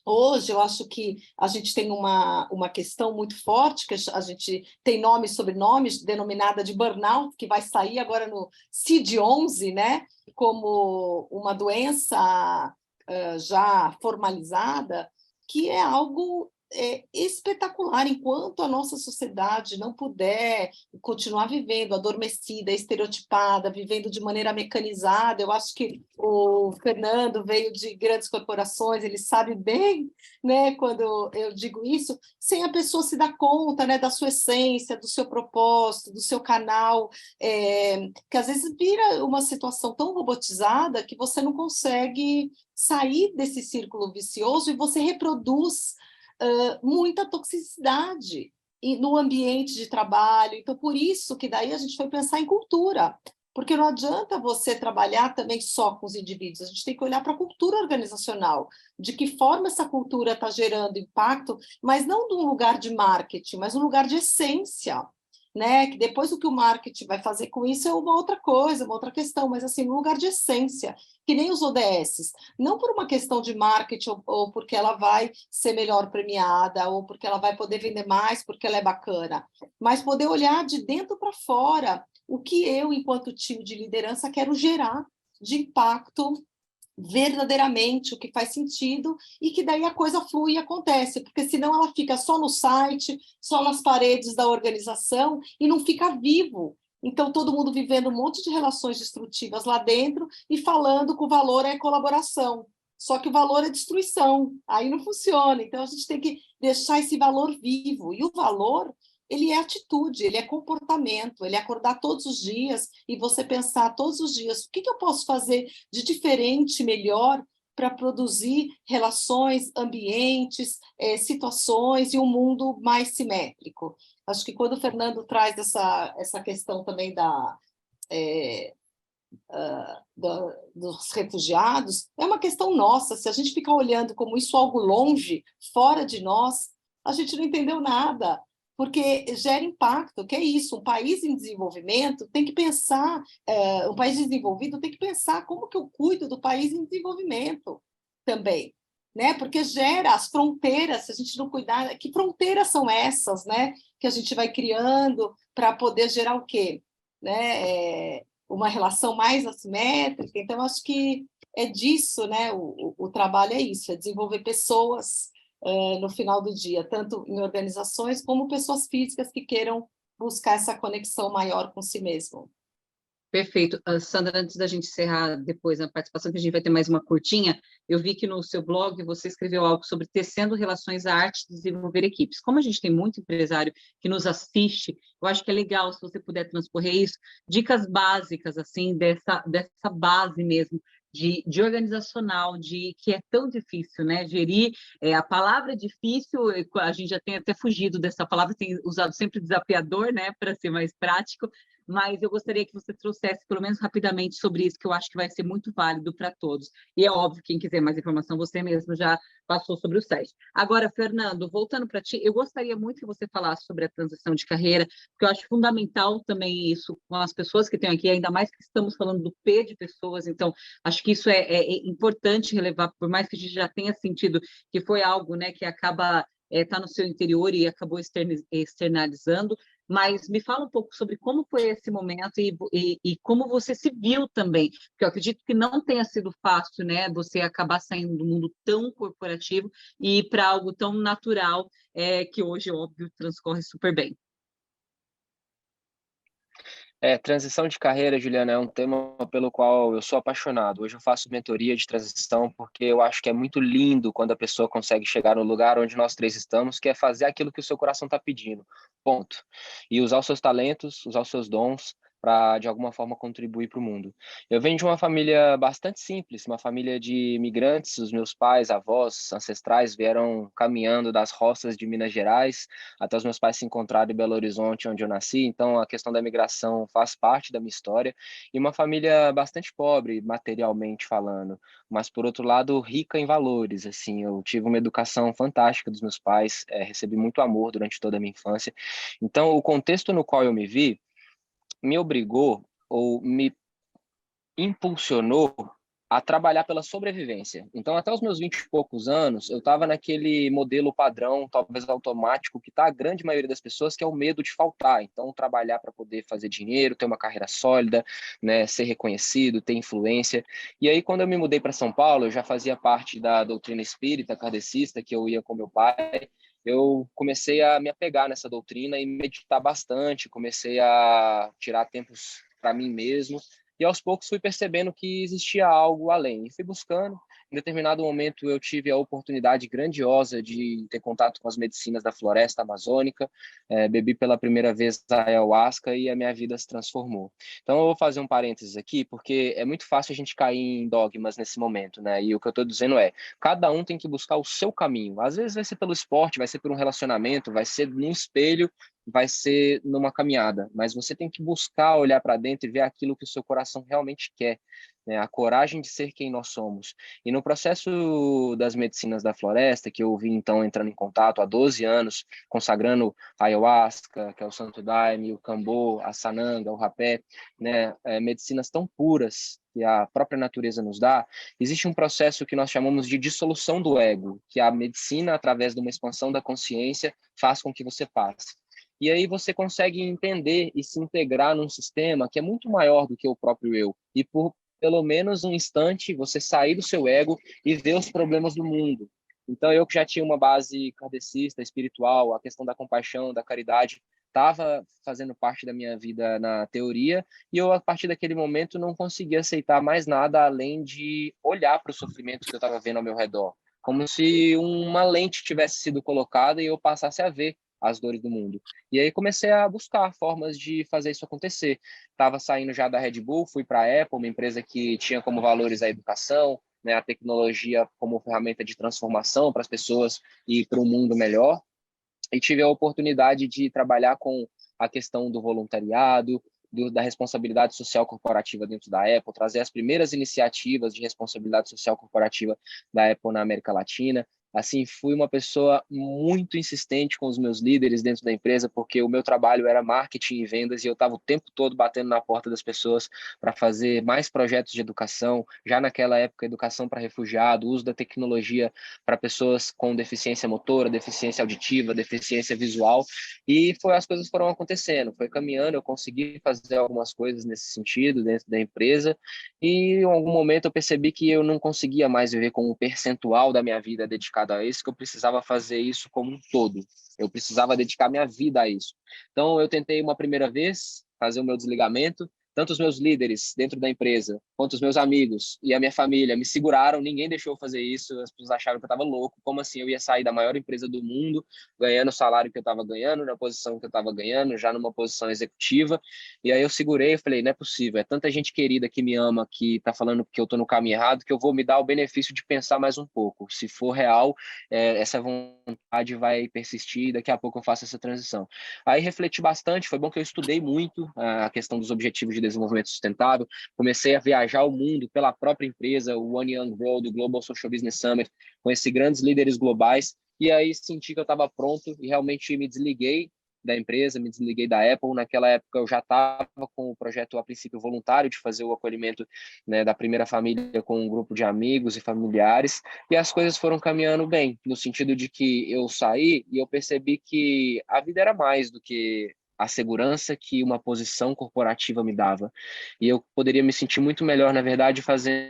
Hoje, eu acho que a gente tem uma questão muito forte, que a gente tem nomes e sobrenomes, denominada de burnout, que vai sair agora no CID-11, né, como uma doença já formalizada, que é algo espetacular. Enquanto a nossa sociedade não puder continuar vivendo adormecida, estereotipada, vivendo de maneira mecanizada, eu acho que o Fernando veio de grandes corporações, ele sabe bem, né, quando eu digo isso, sem a pessoa se dar conta, né, da sua essência, do seu propósito, do seu canal, que às vezes vira uma situação tão robotizada que você não consegue sair desse círculo vicioso e você reproduz muita toxicidade no ambiente de trabalho. Então, por isso que daí a gente foi pensar em cultura, porque não adianta você trabalhar também só com os indivíduos, a gente tem que olhar para a cultura organizacional, de que forma essa cultura está gerando impacto, mas não de um lugar de marketing, mas um lugar de essência, né? Que depois o que o marketing vai fazer com isso é uma outra coisa, uma outra questão, mas assim, um lugar de essência, que nem os ODS, não por uma questão de marketing ou porque ela vai ser melhor premiada, ou porque ela vai poder vender mais porque ela é bacana, mas poder olhar de dentro para fora o que eu, enquanto time de liderança, quero gerar de impacto verdadeiramente, o que faz sentido, e que daí a coisa flui e acontece, porque senão ela fica só no site, só nas paredes da organização, e não fica vivo. Então, todo mundo vivendo um monte de relações destrutivas lá dentro e falando que o valor é colaboração. Só que o valor é destruição, aí não funciona. Então, a gente tem que deixar esse valor vivo. E o valor, ele é atitude, ele é comportamento, ele é acordar todos os dias e você pensar todos os dias, o que eu posso fazer de diferente, melhor, para produzir relações, ambientes, situações e um mundo mais simétrico. Acho que quando o Fernando traz essa questão também dos refugiados, é uma questão nossa. Se a gente ficar olhando como isso algo longe, fora de nós, a gente não entendeu nada, porque gera impacto, que é isso, um país em desenvolvimento tem que pensar, um país desenvolvido tem que pensar como que eu cuido do país em desenvolvimento também, né? Porque gera as fronteiras, se a gente não cuidar, que fronteiras são essas, né? Que a gente vai criando para poder gerar o quê? Né? Uma relação mais assimétrica. Então, acho que é disso, né? O trabalho é isso, é desenvolver pessoas no final do dia, tanto em organizações como pessoas físicas que queiram buscar essa conexão maior com si mesmo. Perfeito. Sandra, antes da gente encerrar depois a participação, que a gente vai ter mais uma curtinha, eu vi que no seu blog você escreveu algo sobre tecendo relações à arte de desenvolver equipes. Como a gente tem muito empresário que nos assiste, eu acho que é legal se você puder transcorrer isso, dicas básicas, assim, dessa base mesmo, de organizacional, que é tão difícil, né? Gerir, a palavra difícil, a gente já tem até fugido dessa palavra, tem usado sempre desafiador, né, para ser mais prático, mas eu gostaria que você trouxesse, pelo menos rapidamente, sobre isso, que eu acho que vai ser muito válido para todos. E é óbvio, quem quiser mais informação, você mesmo já passou sobre o site. Agora, Fernando, voltando para ti, eu gostaria muito que você falasse sobre a transição de carreira, porque eu acho fundamental também isso com as pessoas que estão aqui, ainda mais que estamos falando do P de pessoas, então acho que isso é importante relevar, por mais que a gente já tenha sentido que foi algo, né, que acaba tá no seu interior e acabou externalizando, mas me fala um pouco sobre como foi esse momento e como você se viu também, porque eu acredito que não tenha sido fácil, né, você acabar saindo do mundo tão corporativo e ir para algo tão natural, que hoje, óbvio, transcorre super bem. Transição de carreira, Juliana, é um tema pelo qual eu sou apaixonado. Hoje eu faço mentoria de transição porque eu acho que é muito lindo quando a pessoa consegue chegar no lugar onde nós três estamos, que é fazer aquilo que o seu coração está pedindo, ponto. E usar os seus talentos, usar os seus dons para, de alguma forma, contribuir para o mundo. Eu venho de uma família bastante simples, uma família de imigrantes. Os meus pais, avós, ancestrais vieram caminhando das roças de Minas Gerais até os meus pais se encontrarem em Belo Horizonte, onde eu nasci. Então, a questão da migração faz parte da minha história. E uma família bastante pobre, materialmente falando, mas, por outro lado, rica em valores. Assim, eu tive uma educação fantástica dos meus pais, recebi muito amor durante toda a minha infância. Então, o contexto no qual eu me vi me obrigou ou me impulsionou a trabalhar pela sobrevivência. Então, até os meus 20 e poucos anos, eu estava naquele modelo padrão, talvez automático, que está a grande maioria das pessoas, que é o medo de faltar. Então, trabalhar para poder fazer dinheiro, ter uma carreira sólida, né, ser reconhecido, ter influência. E aí, quando eu me mudei para São Paulo, eu já fazia parte da doutrina espírita, kardecista, que eu ia com meu pai. Eu comecei a me apegar nessa doutrina e meditar bastante, comecei a tirar tempos para mim mesmo, e aos poucos fui percebendo que existia algo além. E fui buscando. Em determinado momento eu tive a oportunidade grandiosa de ter contato com as medicinas da floresta amazônica. Bebi pela primeira vez a ayahuasca e a minha vida se transformou. Então eu vou fazer um parênteses aqui, porque é muito fácil a gente cair em dogmas nesse momento, né? E o que eu estou dizendo é, cada um tem que buscar o seu caminho. Às vezes vai ser pelo esporte, vai ser por um relacionamento, vai ser num espelho, vai ser numa caminhada, mas você tem que buscar olhar para dentro e ver aquilo que o seu coração realmente quer, né? A coragem de ser quem nós somos. E no processo das medicinas da floresta, que eu vim então entrando em contato há 12 anos, consagrando a ayahuasca, que é o santo daime, o cambô, a sananga, o rapé, né? Medicinas tão puras que a própria natureza nos dá, existe um processo que nós chamamos de dissolução do ego, que a medicina, através de uma expansão da consciência, faz com que você passe. E aí você consegue entender e se integrar num sistema que é muito maior do que o próprio eu. E por pelo menos um instante você sair do seu ego e ver os problemas do mundo. Então eu que já tinha uma base kardecista, espiritual, a questão da compaixão, da caridade, estava fazendo parte da minha vida na teoria, e eu, a partir daquele momento, não conseguia aceitar mais nada além de olhar para o sofrimento que eu estava vendo ao meu redor, como se uma lente tivesse sido colocada e eu passasse a ver as dores do mundo. E aí comecei a buscar formas de fazer isso acontecer. Estava saindo já da Red Bull, fui para a Apple, uma empresa que tinha como valores a educação, né, a tecnologia como ferramenta de transformação para as pessoas e para um mundo melhor. E tive a oportunidade de trabalhar com a questão do voluntariado, da responsabilidade social corporativa dentro da Apple, trazer as primeiras iniciativas de responsabilidade social corporativa da Apple na América Latina. Assim, fui uma pessoa muito insistente com os meus líderes dentro da empresa, porque o meu trabalho era marketing e vendas, e eu estava o tempo todo batendo na porta das pessoas para fazer mais projetos de educação. Já naquela época, educação para refugiado, uso da tecnologia para pessoas com deficiência motora, deficiência auditiva, deficiência visual, e as coisas foram acontecendo, foi caminhando, eu consegui fazer algumas coisas nesse sentido dentro da empresa, e em algum momento eu percebi que eu não conseguia mais viver com um percentual da minha vida dedicado a isso, que eu precisava fazer isso como um todo. Eu precisava dedicar minha vida a isso. Então, eu tentei uma primeira vez fazer o meu desligamento. Tanto os meus líderes dentro da empresa, quanto os meus amigos e a minha família me seguraram, ninguém deixou eu fazer isso, as pessoas acharam que eu estava louco, como assim eu ia sair da maior empresa do mundo, ganhando o salário que eu estava ganhando, na posição que eu estava ganhando, já numa posição executiva, e aí eu segurei e falei, não é possível, é tanta gente querida que me ama, que está falando que eu estou no caminho errado, que eu vou me dar o benefício de pensar mais um pouco, se for real, essa vontade vai persistir, e daqui a pouco eu faço essa transição. Aí refleti bastante, foi bom que eu estudei muito a questão dos objetivos de desenvolvimento sustentável, comecei a viajar o mundo pela própria empresa, o One Young World, o Global Social Business Summit, conheci grandes líderes globais, e aí senti que eu estava pronto e realmente me desliguei da empresa, me desliguei da Apple. Naquela época eu já estava com o projeto, a princípio, voluntário, de fazer o acolhimento, né, da primeira família com um grupo de amigos e familiares, e as coisas foram caminhando bem, no sentido de que eu saí e eu percebi que a vida era mais do que a segurança que uma posição corporativa me dava. E eu poderia me sentir muito melhor, na verdade, fazendo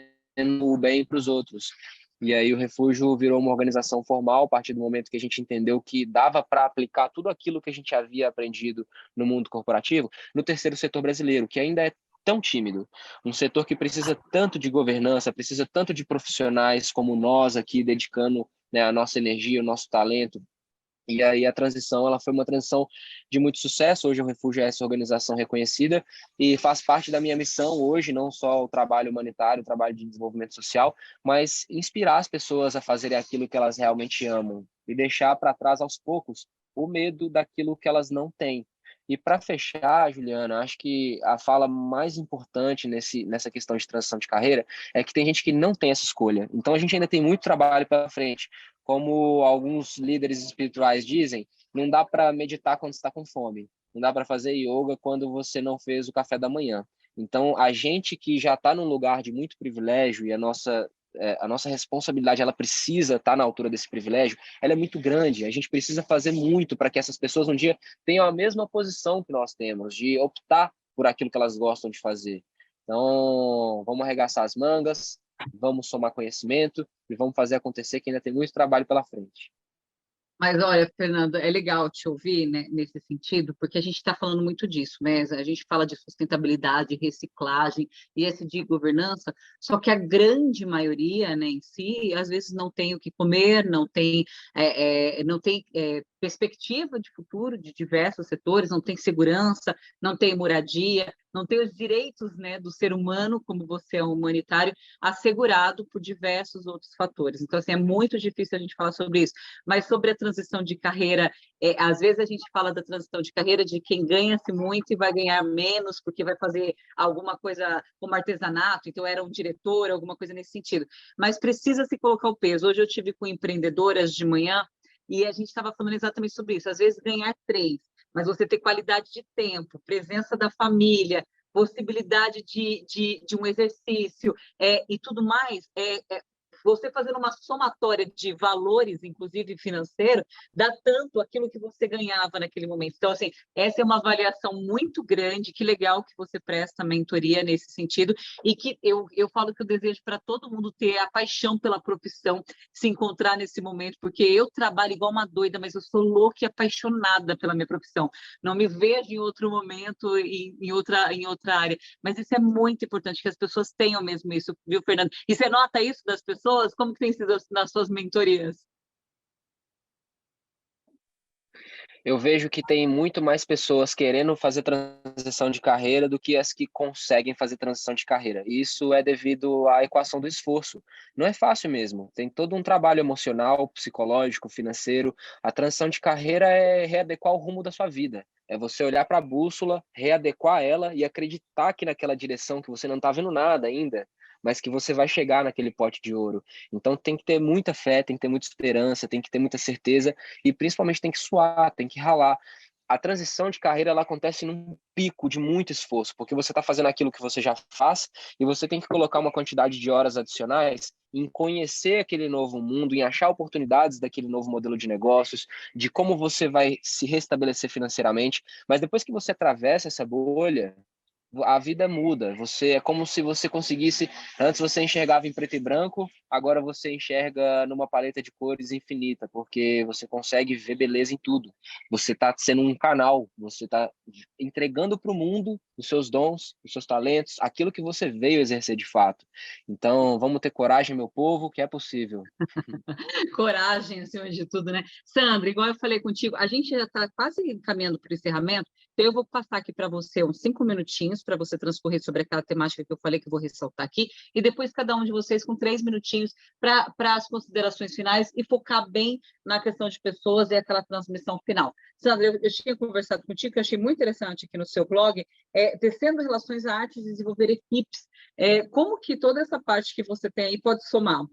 o bem para os outros. E aí o Refúgio virou uma organização formal a partir do momento que a gente entendeu que dava para aplicar tudo aquilo que a gente havia aprendido no mundo corporativo no terceiro setor brasileiro, que ainda é tão tímido, um setor que precisa tanto de governança, precisa tanto de profissionais como nós aqui, dedicando, né, a nossa energia, o nosso talento E aí a transição, ela foi uma transição de muito sucesso. Hoje o Refúgio é essa organização reconhecida e faz parte da minha missão hoje, não só o trabalho humanitário, o trabalho de desenvolvimento social, mas inspirar as pessoas a fazerem aquilo que elas realmente amam e deixar para trás aos poucos o medo daquilo que elas não têm. E para fechar, Juliana, acho que a fala mais importante nessa questão de transição de carreira é que tem gente que não tem essa escolha. Então a gente ainda tem muito trabalho pela frente. Como alguns líderes espirituais dizem, não dá para meditar quando está com fome, não dá para fazer yoga quando você não fez o café da manhã. Então, a gente que já está num lugar de muito privilégio e a nossa responsabilidade, ela precisa estar na altura desse privilégio, ela é muito grande. A gente precisa fazer muito para que essas pessoas um dia tenham a mesma posição que nós temos, de optar por aquilo que elas gostam de fazer. Então, vamos arregaçar as mangas, vamos somar conhecimento e vamos fazer acontecer, que ainda tem muito trabalho pela frente. Mas olha, Fernanda, é legal te ouvir, né, nesse sentido, porque a gente está falando muito disso, né? A gente fala de sustentabilidade, reciclagem e esse de governança, só que a grande maioria, né, em si, às vezes não tem o que comer, não tem perspectiva de futuro de diversos setores, não tem segurança, não tem moradia, não tem os direitos, né, do ser humano, como você é um humanitário, assegurado por diversos outros fatores. Então, assim, é muito difícil a gente falar sobre isso. Mas sobre a transição de carreira, às vezes a gente fala da transição de carreira de quem ganha-se muito e vai ganhar menos porque vai fazer alguma coisa como artesanato, então era um diretor, alguma coisa nesse sentido. Mas precisa se colocar o peso. Hoje eu tive com empreendedoras de manhã e a gente estava falando exatamente sobre isso. Às vezes ganhar 3, mas você ter qualidade de tempo, presença da família, possibilidade de um exercício e tudo mais, você fazendo uma somatória de valores, inclusive financeiro, dá tanto aquilo que você ganhava naquele momento. Então, assim, essa é uma avaliação muito grande, que legal que você presta mentoria nesse sentido, e que eu falo que eu desejo para todo mundo ter a paixão pela profissão, se encontrar nesse momento, porque eu trabalho igual uma doida, mas eu sou louca e apaixonada pela minha profissão. Não me vejo em outro momento, em outra área. Mas isso é muito importante, que as pessoas tenham mesmo isso, viu, Fernando? E você nota isso das pessoas? Como que tem sido nas suas mentorias? Eu vejo que tem muito mais pessoas querendo fazer transição de carreira do que as que conseguem fazer transição de carreira. E isso é devido à equação do esforço. Não é fácil mesmo. Tem todo um trabalho emocional, psicológico, financeiro. A transição de carreira é readequar o rumo da sua vida. É você olhar para a bússola, readequar ela e acreditar que naquela direção que você não está vendo nada ainda, mas que você vai chegar naquele pote de ouro. Então tem que ter muita fé, tem que ter muita esperança, tem que ter muita certeza e principalmente tem que suar, tem que ralar. A transição de carreira ela acontece num pico de muito esforço, porque você está fazendo aquilo que você já faz e você tem que colocar uma quantidade de horas adicionais em conhecer aquele novo mundo, em achar oportunidades daquele novo modelo de negócios, de como você vai se restabelecer financeiramente. Mas depois que você atravessa essa bolha, a vida muda. Você é como se você conseguisse, antes você enxergava em preto e branco, agora você enxerga numa paleta de cores infinita, porque você consegue ver beleza em tudo. Você está sendo um canal, você está entregando para o mundo os seus dons, os seus talentos, aquilo que você veio exercer de fato. Então, vamos ter coragem, meu povo, que é possível. Coragem, acima de tudo, né? Sandra, igual eu falei contigo, a gente já está quase caminhando para o encerramento, então eu vou passar aqui para você uns 5 minutinhos para você transcorrer sobre aquela temática que eu falei, que eu vou ressaltar aqui, e depois cada um de vocês com 3 minutinhos para as considerações finais e focar bem na questão de pessoas e aquela transmissão final. Sandra, eu tinha conversado contigo, que eu achei muito interessante aqui no seu blog, tecendo relações à arte e desenvolver equipes. Como que toda essa parte que você tem aí pode somar?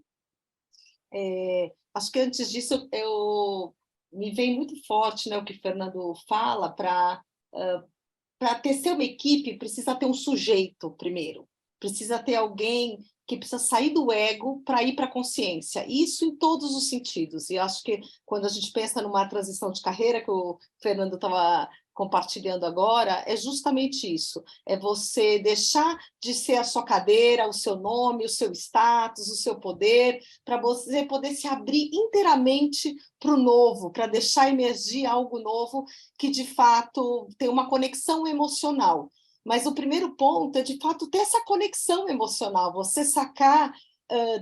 Acho que antes disso me vem muito forte, né, o que o Fernando fala, para tecer uma equipe precisa ter um sujeito primeiro, precisa ter alguém que precisa sair do ego para ir para a consciência, isso em todos os sentidos, e acho que quando a gente pensa numa transição de carreira, que o Fernando estava compartilhando agora, é justamente isso, é você deixar de ser a sua cadeira, o seu nome, o seu status, o seu poder, para você poder se abrir inteiramente para o novo, para deixar emergir algo novo que, de fato, tem uma conexão emocional. Mas o primeiro ponto é, de fato, ter essa conexão emocional, você sacar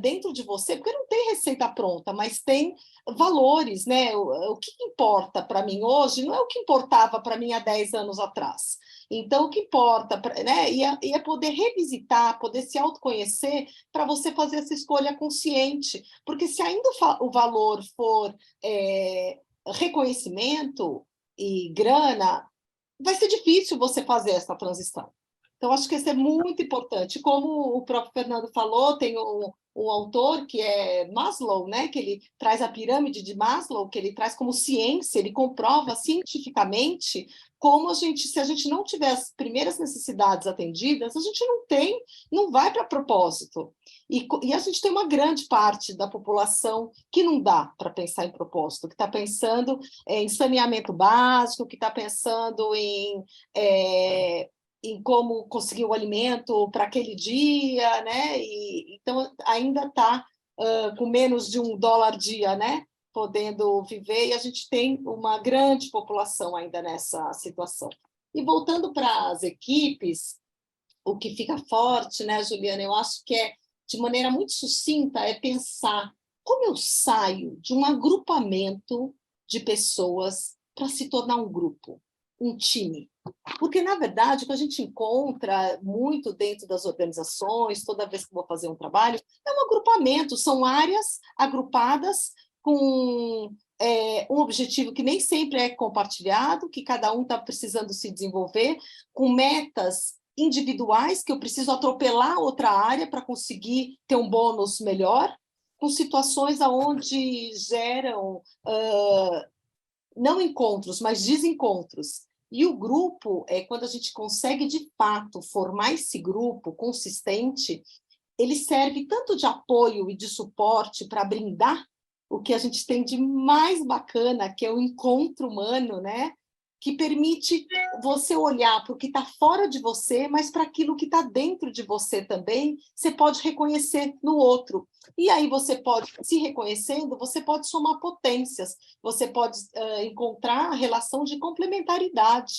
dentro de você, porque não tem receita pronta, mas tem valores, né? O que importa para mim hoje não é o que importava para mim há 10 anos atrás. Então, o que importa, né? E é poder revisitar, poder se autoconhecer para você fazer essa escolha consciente. Porque se ainda o valor for reconhecimento e grana, vai ser difícil você fazer essa transição. Então, acho que isso é muito importante. Como o próprio Fernando falou, tem um autor que é Maslow, né? Que ele traz a pirâmide de Maslow, que ele traz como ciência, ele comprova cientificamente como se a gente não tiver as primeiras necessidades atendidas, a gente não vai para propósito. E a gente tem uma grande parte da população que não dá para pensar em propósito, que está pensando em saneamento básico, que está pensando em como conseguir o alimento para aquele dia, né? Então, ainda está com menos de $1 dia, né? Podendo viver, e a gente tem uma grande população ainda nessa situação. E voltando para as equipes, o que fica forte, né, Juliana, eu acho que de maneira muito sucinta, é pensar como eu saio de um agrupamento de pessoas para se tornar um grupo, um time. Porque, na verdade, o que a gente encontra muito dentro das organizações, toda vez que vou fazer um trabalho, é um agrupamento, são áreas agrupadas com um objetivo que nem sempre é compartilhado, que cada um está precisando se desenvolver, com metas individuais, que eu preciso atropelar outra área para conseguir ter um bônus melhor, com situações onde geram não encontros, mas desencontros. E o grupo, quando a gente consegue, de fato, formar esse grupo consistente, ele serve tanto de apoio e de suporte para brindar o que a gente tem de mais bacana, que é o encontro humano, né? Que permite você olhar para o que está fora de você, mas para aquilo que está dentro de você também, você pode reconhecer no outro. E aí você pode, se reconhecendo, você pode somar potências, você pode encontrar a relação de complementaridade,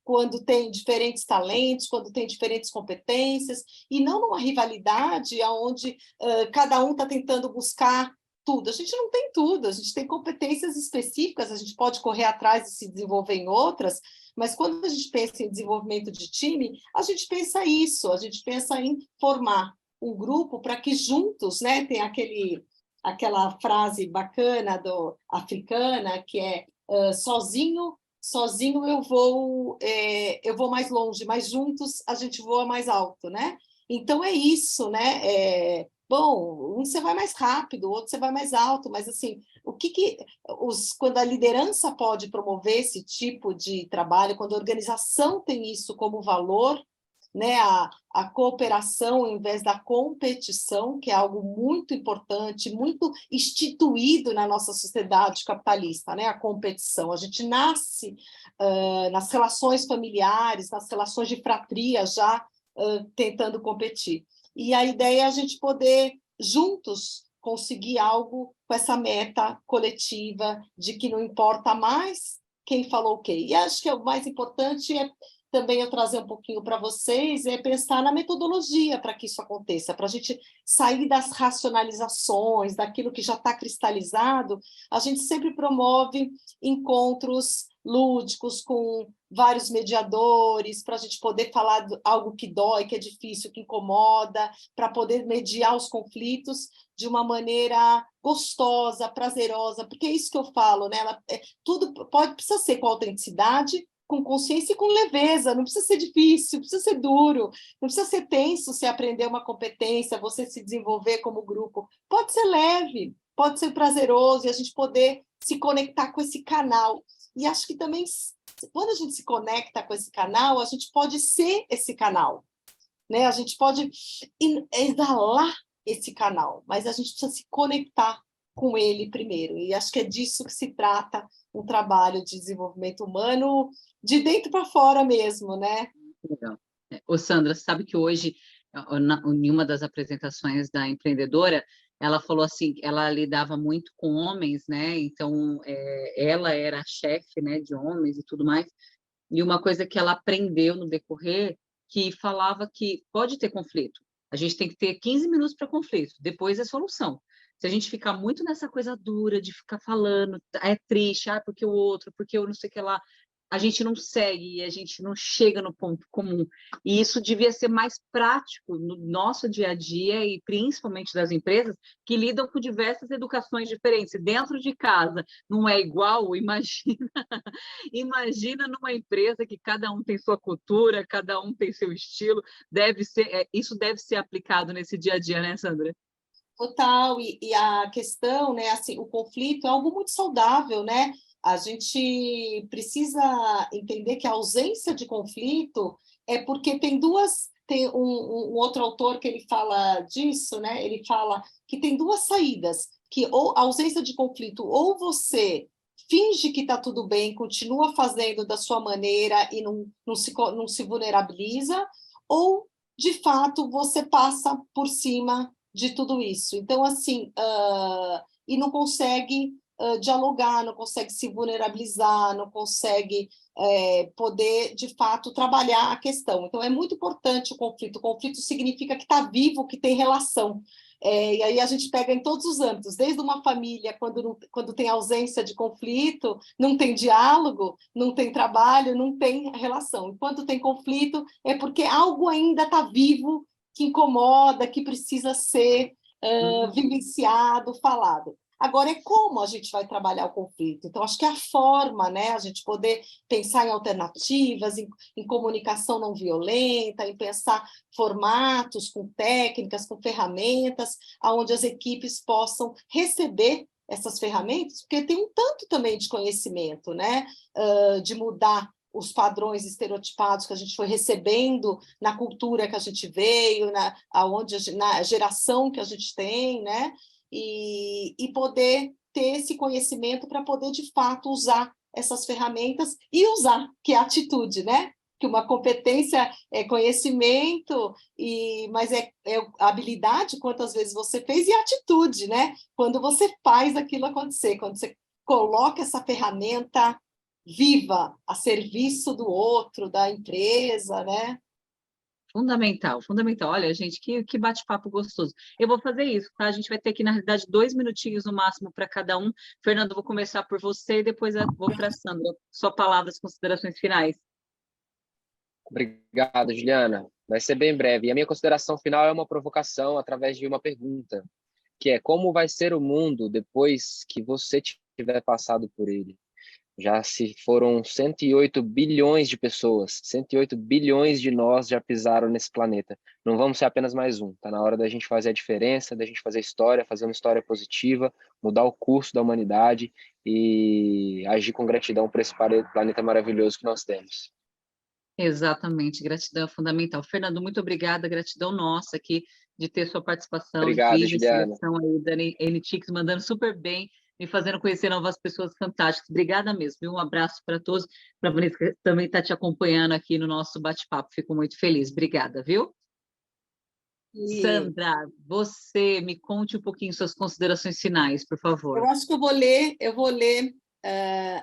quando tem diferentes talentos, quando tem diferentes competências, e não numa rivalidade onde cada um está tentando buscar tudo. A gente não tem tudo, a gente tem competências específicas, a gente pode correr atrás e se desenvolver em outras, mas quando a gente pensa em desenvolvimento de time, a gente pensa isso, a gente pensa em formar um grupo para que juntos, né, tem aquela frase bacana africana, que é sozinho eu vou mais longe, mas juntos a gente voa mais alto, né? Então é isso, né? Bom, um você vai mais rápido, o outro você vai mais alto, mas assim, quando a liderança pode promover esse tipo de trabalho, quando a organização tem isso como valor, né, a cooperação em vez da competição, que é algo muito importante, muito instituído na nossa sociedade capitalista, né, a competição. A gente nasce nas relações familiares, nas relações de fratria já tentando competir. E a ideia é a gente poder, juntos, conseguir algo com essa meta coletiva de que não importa mais quem falou o quê. E acho que o mais importante também eu trazer um pouquinho para vocês, pensar na metodologia para que isso aconteça, para a gente sair das racionalizações, daquilo que já está cristalizado. A gente sempre promove encontros lúdicos com vários mediadores, para a gente poder falar de algo que dói, que é difícil, que incomoda, para poder mediar os conflitos de uma maneira gostosa, prazerosa, porque é isso que eu falo, né? Tudo precisa ser com autenticidade, com consciência e com leveza, não precisa ser difícil, não precisa ser duro, não precisa ser tenso se aprender uma competência, você se desenvolver como grupo. Pode ser leve, pode ser prazeroso, e a gente poder se conectar com esse canal. E acho que também, quando a gente se conecta com esse canal, a gente pode ser esse canal, né? A gente pode exalar esse canal, mas a gente precisa se conectar com ele primeiro. E acho que é disso que se trata um trabalho de desenvolvimento humano de dentro para fora mesmo, né? Legal. Ô, Sandra, você sabe que hoje, em uma das apresentações da empreendedora, ela falou assim, ela lidava muito com homens, né? Então, ela era a chefe, né, de homens e tudo mais. E uma coisa que ela aprendeu no decorrer, que falava que pode ter conflito, A gente tem que ter 15 minutos para conflito, depois é solução. Se a gente ficar muito nessa coisa dura de ficar falando, é triste, porque o outro, porque eu não sei o que lá, a gente não segue e a gente não chega no ponto comum. E isso devia ser mais prático no nosso dia a dia e principalmente das empresas que lidam com diversas educações diferentes. Dentro de casa não é igual, imagina numa empresa que cada um tem sua cultura, cada um tem seu estilo. Isso deve ser aplicado nesse dia a dia, né, Sandra? Total, e a questão, né, assim, o conflito é algo muito saudável, né? A gente precisa entender que a ausência de conflito é porque tem um outro autor que ele fala disso, né? Ele fala que tem duas saídas, que ou a ausência de conflito, ou você finge que está tudo bem, continua fazendo da sua maneira e não se vulnerabiliza, ou, de fato, você passa por cima de tudo isso. Então, assim, e não consegue dialogar, não consegue se vulnerabilizar, não consegue poder, de fato, trabalhar a questão. Então, é muito importante o conflito. O conflito significa que está vivo, que tem relação. E aí a gente pega em todos os âmbitos, desde uma família, quando tem ausência de conflito, não tem diálogo, não tem trabalho, não tem relação. Enquanto tem conflito, é porque algo ainda está vivo, que incomoda, que precisa ser vivenciado, falado. Agora, é como a gente vai trabalhar o conflito. Então, acho que a forma, né, a gente poder pensar em alternativas, em comunicação não violenta, em pensar formatos com técnicas, com ferramentas, onde as equipes possam receber essas ferramentas, porque tem um tanto também de conhecimento, né, de mudar os padrões estereotipados que a gente foi recebendo na cultura que a gente veio, na geração que a gente tem, né? E poder ter esse conhecimento para poder, de fato, usar essas ferramentas e usar, que é a atitude, né? Que uma competência é conhecimento, mas é habilidade, quantas vezes você fez, e atitude, né? Quando você faz aquilo acontecer, quando você coloca essa ferramenta viva, a serviço do outro, da empresa, né? Fundamental, fundamental. Olha, gente, que bate-papo gostoso. Eu vou fazer isso, tá? A gente vai ter aqui, na realidade, 2 minutinhos no máximo para cada um. Fernando, vou começar por você e depois eu vou para a Sandra. Sua palavra, as considerações finais. Obrigado, Juliana. Vai ser bem breve. E a minha consideração final é uma provocação através de uma pergunta, que é: como vai ser o mundo depois que você tiver passado por ele? Já se foram 108 bilhões de pessoas, 108 bilhões de nós já pisaram nesse planeta. Não vamos ser apenas mais um. Está na hora da gente fazer a diferença, da gente fazer história, fazer uma história positiva, mudar o curso da humanidade e agir com gratidão por esse planeta maravilhoso que nós temos. Exatamente, gratidão é fundamental. Fernando, muito obrigada, gratidão nossa aqui de ter sua participação Obrigado, incrível, Juliana. seleção aí, Dani NTix, mandando super bem, me fazendo conhecer novas pessoas fantásticas. Obrigada mesmo, viu? Um abraço para todos, para a Vanessa que também está te acompanhando aqui no nosso bate-papo, fico muito feliz. Obrigada, viu? Sandra, você me conte um pouquinho suas considerações finais, por favor. Eu acho que eu vou ler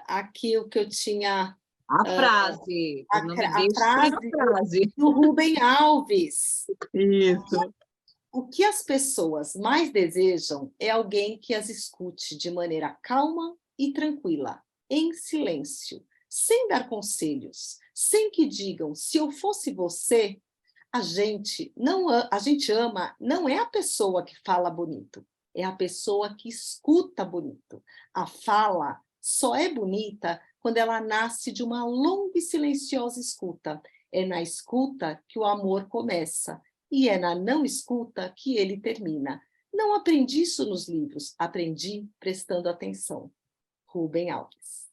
aqui o que eu tinha... A frase, não me deixe sem a frase. Do Rubem Alves. Isso. O que as pessoas mais desejam é alguém que as escute de maneira calma e tranquila, em silêncio, sem dar conselhos, sem que digam: se eu fosse você. A gente ama, não é a pessoa que fala bonito, é a pessoa que escuta bonito. A fala só é bonita quando ela nasce de uma longa e silenciosa escuta. É na escuta que o amor começa, e é na não escuta que ele termina. Não aprendi isso nos livros, aprendi prestando atenção. Rubem Alves.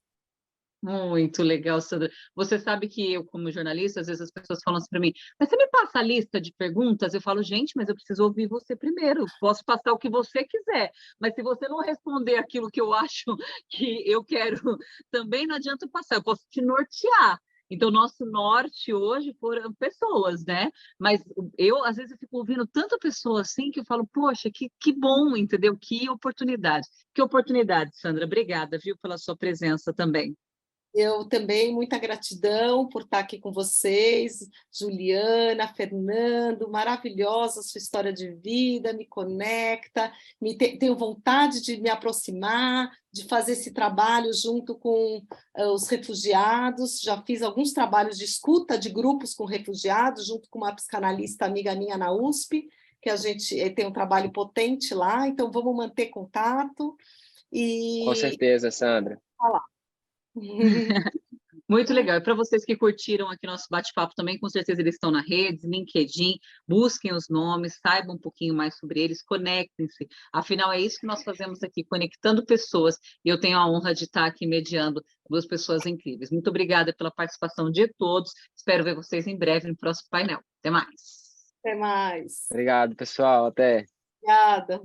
Muito legal, Sandra. Você sabe que eu, como jornalista, às vezes as pessoas falam assim para mim: mas você me passa a lista de perguntas? Eu falo: gente, mas eu preciso ouvir você primeiro. Posso passar o que você quiser, mas se você não responder aquilo que eu acho que eu quero, também não adianta passar. Eu posso te nortear. Então, nosso norte hoje foram pessoas, né? Mas eu, às vezes, eu fico ouvindo tanta pessoa assim que eu falo: poxa, que bom, entendeu? Que oportunidade. Que oportunidade, Sandra. Obrigada, viu, pela sua presença também. Eu também, muita gratidão por estar aqui com vocês, Juliana, Fernando, maravilhosa sua história de vida, me conecta, tenho vontade de me aproximar, de fazer esse trabalho junto com os refugiados, já fiz alguns trabalhos de escuta de grupos com refugiados, junto com uma psicanalista amiga minha na USP, que a gente tem um trabalho potente lá, então vamos manter contato. Com certeza, Sandra. Falar. Muito legal. E para vocês que curtiram aqui nosso bate-papo também, com certeza eles estão na rede, LinkedIn, busquem os nomes, saibam um pouquinho mais sobre eles, conectem-se. Afinal, é isso que nós fazemos aqui, conectando pessoas, e eu tenho a honra de estar aqui mediando duas pessoas incríveis. Muito obrigada pela participação de todos. Espero ver vocês em breve no próximo painel. Até mais. Até mais. Obrigado, pessoal. Até. Obrigada.